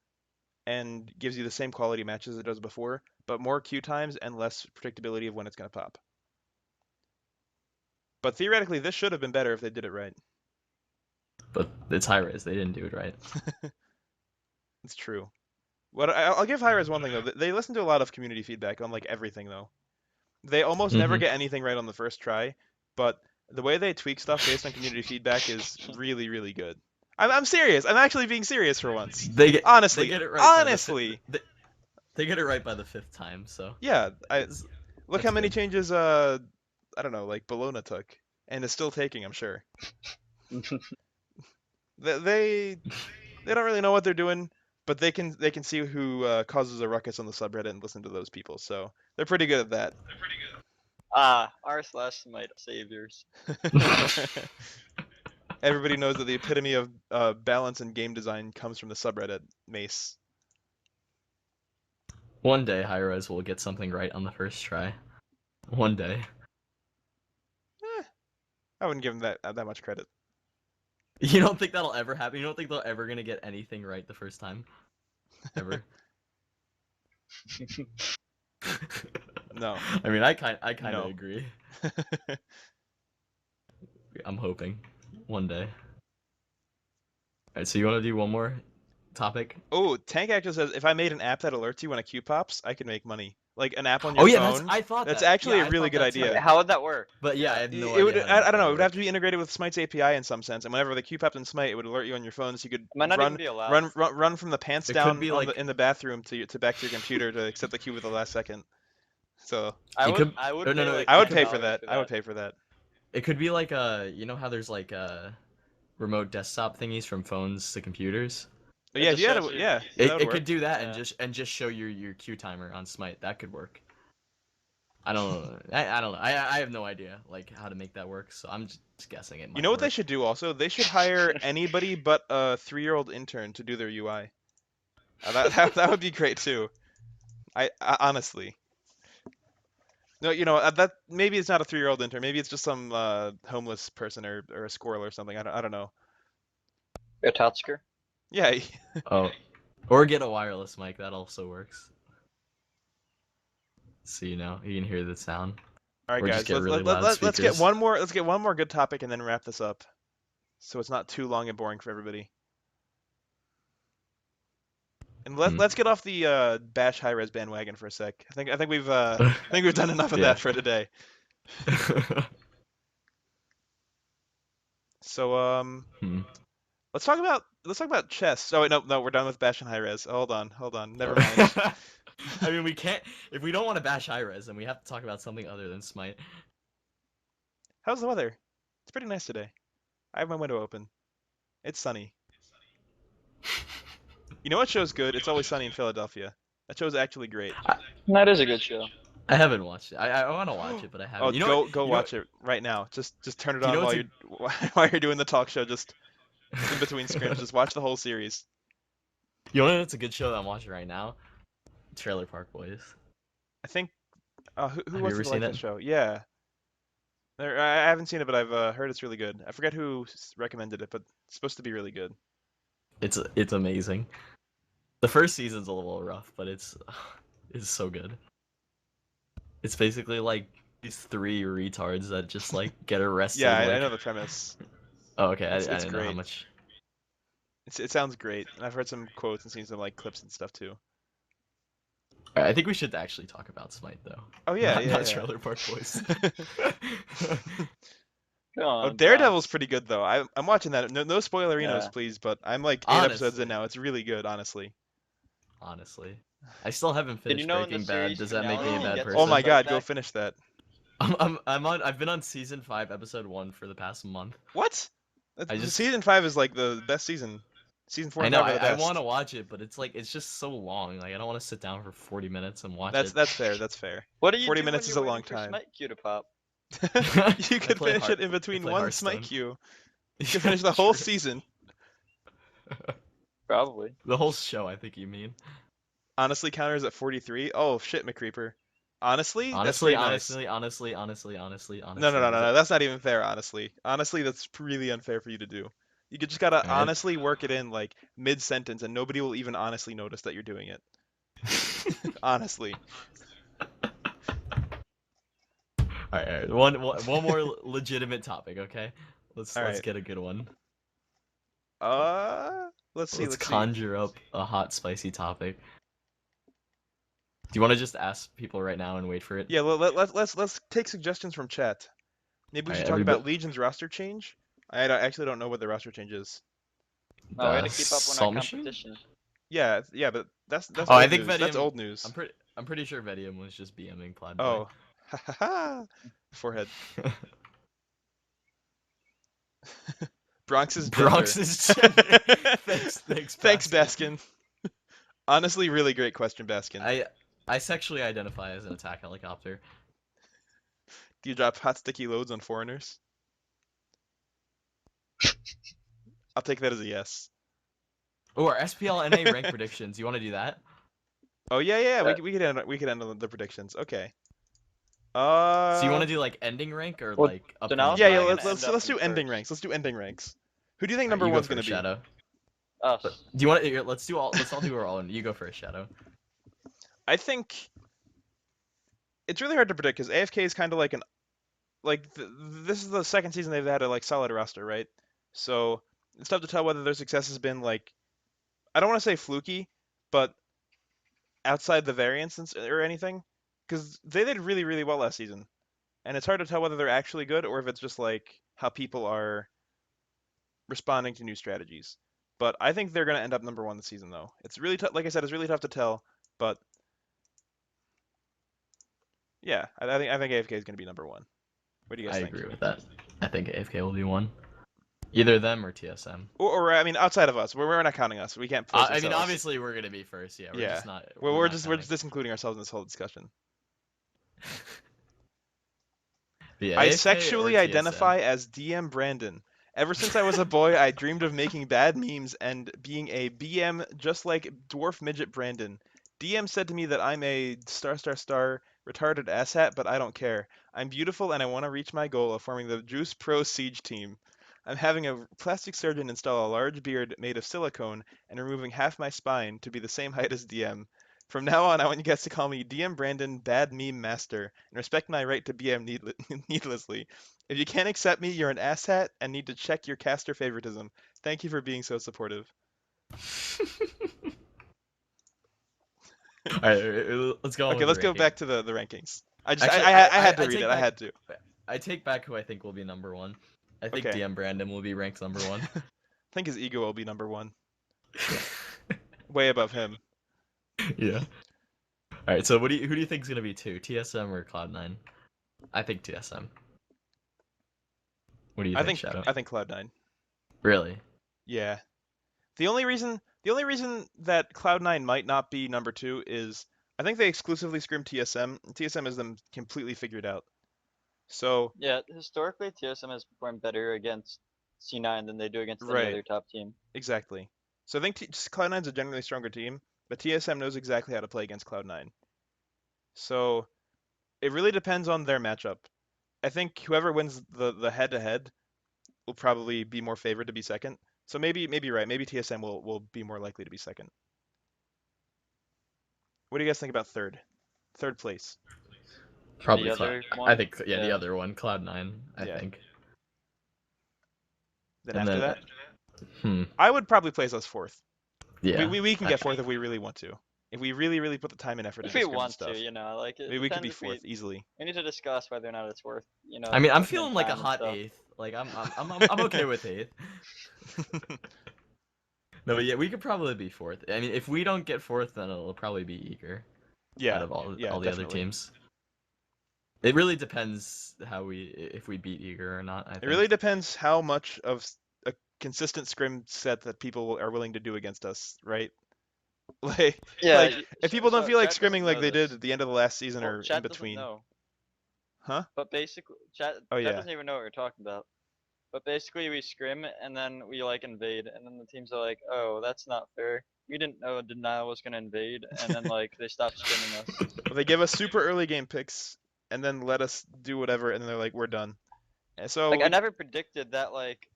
and gives you the same quality matches it does before, but more queue times and less predictability of when it's going to pop. But theoretically, this should have been better if they did it right. But it's high res. They didn't do it right. It's true. I'll give Hi-Rez one thing though. They listen to a lot of community feedback on like everything though. They almost never get anything right on the first try, but the way they tweak stuff based on community feedback is really, really good. I'm serious. I'm actually being serious for once. Honestly, they get it right honestly. They get it right by the 5th time, so. Yeah, look how many good. changes I don't know, like Bellona took, and is still taking, I'm sure. they don't really know what they're doing, but they can see who causes a ruckus on the subreddit and listen to those people. So they're pretty good at that. r/smite saviors. Everybody knows that the epitome of balance and game design comes from the subreddit Mace. One day, Hi-Rez will get something right on the first try. One day. I wouldn't give him that much credit. You don't think that'll ever happen? You don't think they're ever gonna get anything right the first time? Ever? No. I mean, I kind of No. agree. I'm hoping one day. Alright, so you want to do one more topic? Oh, Tank actually says if I made an app that alerts you when a queue pops, I could make money. Like an app on your phone. I thought that's that. actually Yeah, a really good idea. Wait, how would that work? But yeah, I have no it would, idea. I don't know. It would have to be integrated with Smite's API in some sense, and whenever the queue popped in Smite, it would alert you on your phone, so you could Might not even be allowed. run from the pants It down could be in the bathroom to back to your computer to accept the queue with the last second. So I would pay for that. I would pay for that. It could be like you know how there's like remote desktop thingies from phones to computers. Yeah, It could do that and just show your queue timer on Smite. That could work. I don't know. I don't know. I have no idea like how to make that work. So I'm just guessing it. You know what they should do also? They should hire anybody but a 3-year-old intern to do their UI. That would be great too. I honestly. No, that maybe it's not a 3-year-old intern. Maybe it's just some homeless person or a squirrel or something. I don't know. A Totsker? Yeah. Oh, or get a wireless mic. That also works. So you can hear the sound. All right, guys. Let's get one more. Let's get one more good topic and then wrap this up, so it's not too long and boring for everybody. And let's get off the bash Hi-Rez bandwagon for a sec. I think we've done enough of that for today. So let's talk about chess. Oh wait, no, we're done with bash and Hi-Rez. Hold on, never mind. I mean, we can't. If we don't want to bash Hi-Rez, then we have to talk about something other than Smite. How's the weather? It's pretty nice today. I have my window open. It's sunny. You know what show's good? It's Always Sunny in Philadelphia. That show's actually great. That is a good show. I haven't watched it. I want to watch it, but I haven't. Oh, go watch it right now. Just turn it on while you're doing the talk show. Just in between screens. Just watch the whole series. You know what's a good show that I'm watching right now? Trailer Park Boys. I think. Who wants to like that show? Yeah. I haven't seen it, but I've heard it's really good. I forget who recommended it, but it's supposed to be really good. It's amazing. The first season's a little rough, but it's so good. It's basically like these 3 retards that just like get arrested. Yeah, I know the premise. Oh, okay. I it's didn't great. know how much. It sounds great, and I've heard some quotes and seen some like clips and stuff too. I think we should actually talk about Smite though. Oh yeah, not Trailer Park Boys. Daredevil's pretty good though. I'm watching that. No spoilerinos, please. But I'm like 8 episodes in now. It's really good, honestly. I still haven't finished Breaking Bad. Does that make me a bad person? Oh my god, go finish that. I've been on season 5, episode 1 for the past month. What? Season 5 is like the best season. Season 4 and 5 are the best. I want to watch it, but it's just so long. Like I don't want to sit down for 40 minutes and watch it. That's fair. That's fair. What do you 40 do minutes when is you're a long waiting for time. Smite queue to pop? You could finish it in between one Smite queue. You could finish the whole season. Probably. The whole show, I think you mean. Honestly, counters at 43. Oh shit, McCreeper. Honestly, that's Honestly, pretty nice. honestly. No. That's not even fair, honestly. Honestly, that's really unfair for you to do. You just gotta Alright. honestly work it in like mid-sentence, and nobody will even honestly notice that you're doing it. Honestly. Alright. One more legitimate topic, okay? All Let's right. get a good one. Let's see. Let's Let's see. conjure up a hot, spicy topic. Do you want to just ask people right now and wait for it? Yeah, let's take suggestions from chat. Maybe we should Alright, talk everybody. about Legion's roster change. Actually don't know what the roster change is. No, we gotta keep up on our Salt Machine? competition. Yeah, but that's Oh, I old think news. That's Vedium. old news. I'm pretty sure Vedium was just BMing Cloud Boy. Oh, ha ha ha! Forehead. Bronx is gender. Bronx is gender. Thanks, Baskin. Honestly, really great question, Baskin. I sexually identify as an attack helicopter. Do you drop hot sticky loads on foreigners? I'll take that as a yes. Oh, our SPL NA rank predictions. You want to do that? Oh yeah. We could end on the predictions. Okay. So you want to do like ending rank or Well, like so now upcoming? it's Yeah. probably gonna Let's end up let's in do ending first. ranks. Let's do ending ranks. Who do you think Alright, number you go one's gonna first, be? Shadow. Us. Do you want to? Let's all do our own. You go first, Shadow. I think it's really hard to predict because AFK is kind of like this is the second season they've had a like solid roster, right? So it's tough to tell whether their success has been like, I don't want to say fluky, but outside the variance or anything, because they did really well last season, and it's hard to tell whether they're actually good or if it's just like how people are responding to new strategies. But I think they're gonna end up number one this season, though. It's really tough. Like I said, it's really tough to tell. But yeah, I think AFK is gonna be number one. What do you guys I think? agree with that. I think AFK will be one. Either them or TSM. Or I mean, outside of us, we're not counting us. We can't force I mean, ourselves. obviously we're gonna be first. Yeah, we're Yeah. just not. We're not just counting. disincluding ourselves in this whole discussion. But yeah, I AFK or sexually TSM. identify as DM Brandon. Ever since I was a boy, I dreamed of making bad memes and being a BM just like Dwarf Midget Brandon. DM said to me that I'm a star retarded asshat, but I don't care. I'm beautiful and I want to reach my goal of forming the Juice Pro Siege team. I'm having a plastic surgeon install a large beard made of silicone and removing half my spine to be the same height as DM. From now on, I want you guys to call me DM Brandon Bad Meme Master and respect my right to BM needlessly. If you can't accept me, you're an asshat and need to check your caster favoritism. Thank you for being so supportive. Alright, let's go on. Okay, with let's the go ranking. back to the rankings. Actually, I had to read it. I had to. I take back who I think will be number one. I think Okay. DM Brandon will be ranked number one. I think his ego will be number one. Way above him. Yeah. Alright, so who do you think is gonna be two? TSM or Cloud9? I think TSM. What do you think, Shadow? I think Cloud9. Really? Yeah. The only reason that Cloud9 might not be number two is I think they exclusively scrim TSM. TSM has them completely figured out. So Yeah, historically TSM has performed better against C9 than they do against right. any other top team. Exactly. So I think Cloud9 is a generally stronger team, but TSM knows exactly how to play against Cloud9. So it really depends on their matchup. I think whoever wins the head-to-head will probably be more favored to be second. So maybe you're right. Maybe TSM will be more likely to be second. What do you guys think about third? Third place. Probably The other Cloud. one? I think the Yeah. other one, Cloud9. I Yeah. think. Then And after then, that, I would probably place us fourth. Yeah. We can get fourth if we really want to. If we really put the time and effort If into we scrims and want stuff. to, you know, like it We could be depends if fourth easily. we need to discuss whether or not it's worth, you know. I mean, I'm putting in feeling like a time and hot stuff. eighth. Like I'm okay with eighth. No, yeah, we could probably be fourth. I mean, if we don't get fourth, then it'll probably be Eager. Yeah. Out of all the definitely. other teams. It really depends if we beat Eager or not. I think. It really depends how much of a consistent scrim set that people are willing to do against us, right? Like, Yeah, like if people don't feel like chat doesn't scrimming like know they this. did at the end of the last season Well, or chat in between. doesn't know. Huh? But basically, chat Oh, yeah. doesn't even know what we're talking about. But basically, we scrim and then we like invade, and then the teams are like, "Oh, that's not fair." we didn't know Denial was gonna invade, and then like they stopped spamming us. Well, they give us super early game picks, and then let us do whatever, and then they're like, we're done. And so Like I never predicted that like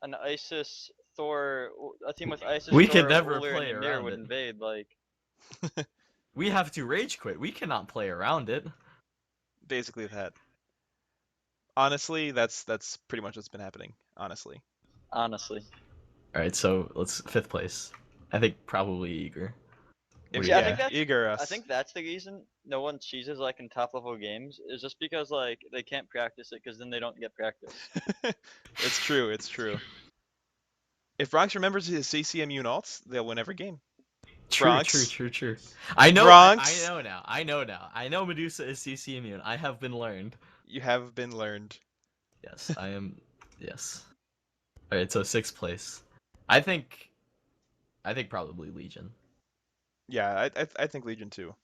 an ISIS Thor, a team with ISIS We Thor, could never Ullr, play and Ymir around would it. invade. Like We have to rage quit. We cannot play around it. basically that. Honestly, that's pretty much what's been happening. Honestly. honestly. All right, so let's 5th place. I think probably Eager. What do See, you I Yeah, think think? that's eager us. I think that's the reason no one cheeses like in top level games is just because like they can't practice it because then they don't get practice. It's true. It's true. If Bronx remembers his CC immune alts, they'll win every game. True, Bronx. true. I know. I Bronx. know now. I know Medusa is CC immune. I have been learned. You have been learned. Yes, I am. Yes. All right, so 6th place. I think probably Legion, Yeah, I think Legion too.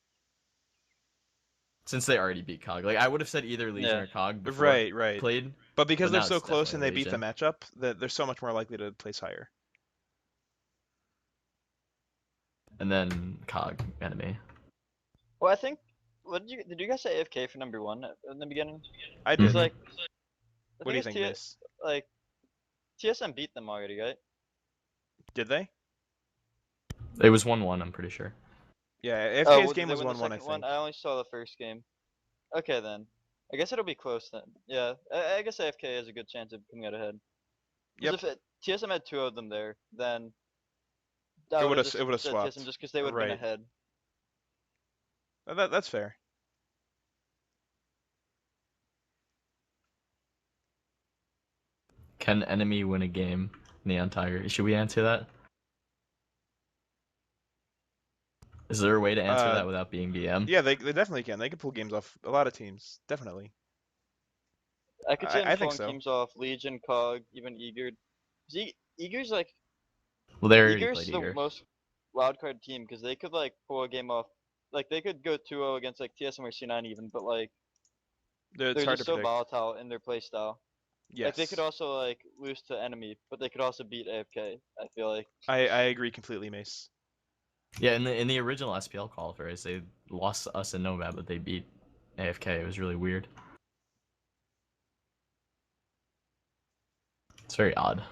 since they already beat Cog. Like I would have said either Legion Yeah. or Cog before Right. played, But because but they're now so it's close and they definitely beat the Legion. matchup, that they're so much more likely to place higher. And then Cog enemy. Well, I think did you guys say AFK for number 1 in the beginning? I Because did. Mhm. like the What do you thing think, is Mace? like TSM beat them already, right? Did they? It was 1-1. I'm pretty sure. Yeah, Oh, AFK's did game they was win the 1-1, I second one? think. I only saw the first game. Okay then. I guess it'll be close then. Yeah, I guess AFK has a good chance of coming out ahead. Yep. Because if TSM had 2 of them there, then It I would would've- have it would've said swapped. TSM just because they would have been Right. ahead. That's fair. Can enemy win a game? Neon Tiger. Should we answer that? Is there a way to answer that without being BM? Yeah, they definitely can. They can pull games off a lot of teams. Definitely. I could see them I think pulling so. teams off Legion, Cog, even Eager. Eager's like Well, they already Eager's played the Eager. most wildcard team because they could like pull a game off. Like they could go 2-0 against like TSM or C9 even, but like It's they're hard just to so predict. volatile in their playstyle. Like they could Yes. also like lose to enemy, but they could also beat AFK. I feel like. I agree completely, Mace. Yeah, in the original SPL qualifiers, they lost to us in Nomad, but they beat AFK. It was really weird. It's very odd.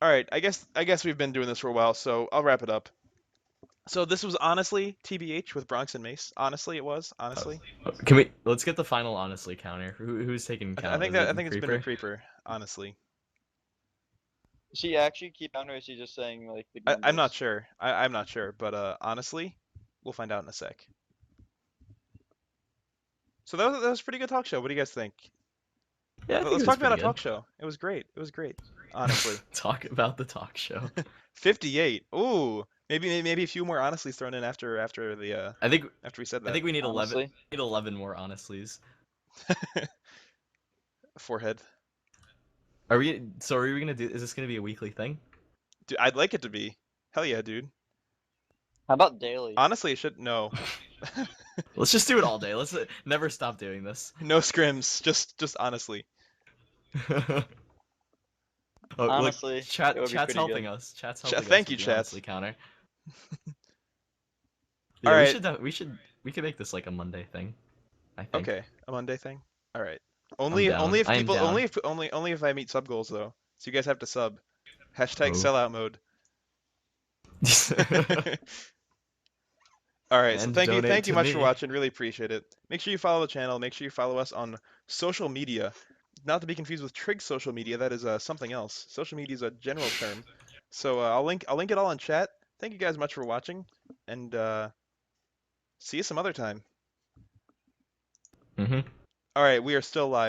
All right, I guess we've been doing this for a while, so I'll wrap it up. So this was honestly TBH with Bronx and Mace. Honestly, it was. Honestly, Let's get the final honestly counter. Who's taking count? I think Is it I think it's been a Creeper? creeper. Honestly, Does he actually keep counter, or is he just saying like big I'm not numbers? sure. I'm not sure, but honestly, we'll find out in a sec. So that was a pretty good talk show. What do you guys think? Yeah, I think Let's it was talk about a pretty talk good. show. It was great. It was great. Honestly. Talk about the talk show. 58. Ooh, maybe a few more honestly's thrown in after the I think after we said I that. think we need 11. Honestly, We need 11 more honestlys. Forehead. Are we? So are we gonna do? Is this gonna be a weekly thing? Dude, I'd like it to be. Hell yeah, dude. how about daily? Honestly, it should no. Let's just do it all day. Let's never stop doing this. No scrims. Just honestly. Oh, look, Honestly, it would be chat's pretty helping good. us. Chat's helping us Thank you, with the chat. honestly counter. All Yeah, right. we could make this like a Monday thing. I think. Okay, a Monday thing. All right. I'm down. Only if I am people down. only if I meet sub goals though. So you guys have to sub. Hashtag Oh. sellout mode. All right. So And thank donate you to much for me. watching. Really appreciate it. Make sure you follow the channel. Make sure you follow us on social media. Not to be confused with Trig's social media. That is something else. Social media is a general term. So I'll link it all in chat. Thank you guys much for watching, and see you some other time. Mhm. All right, we are still live.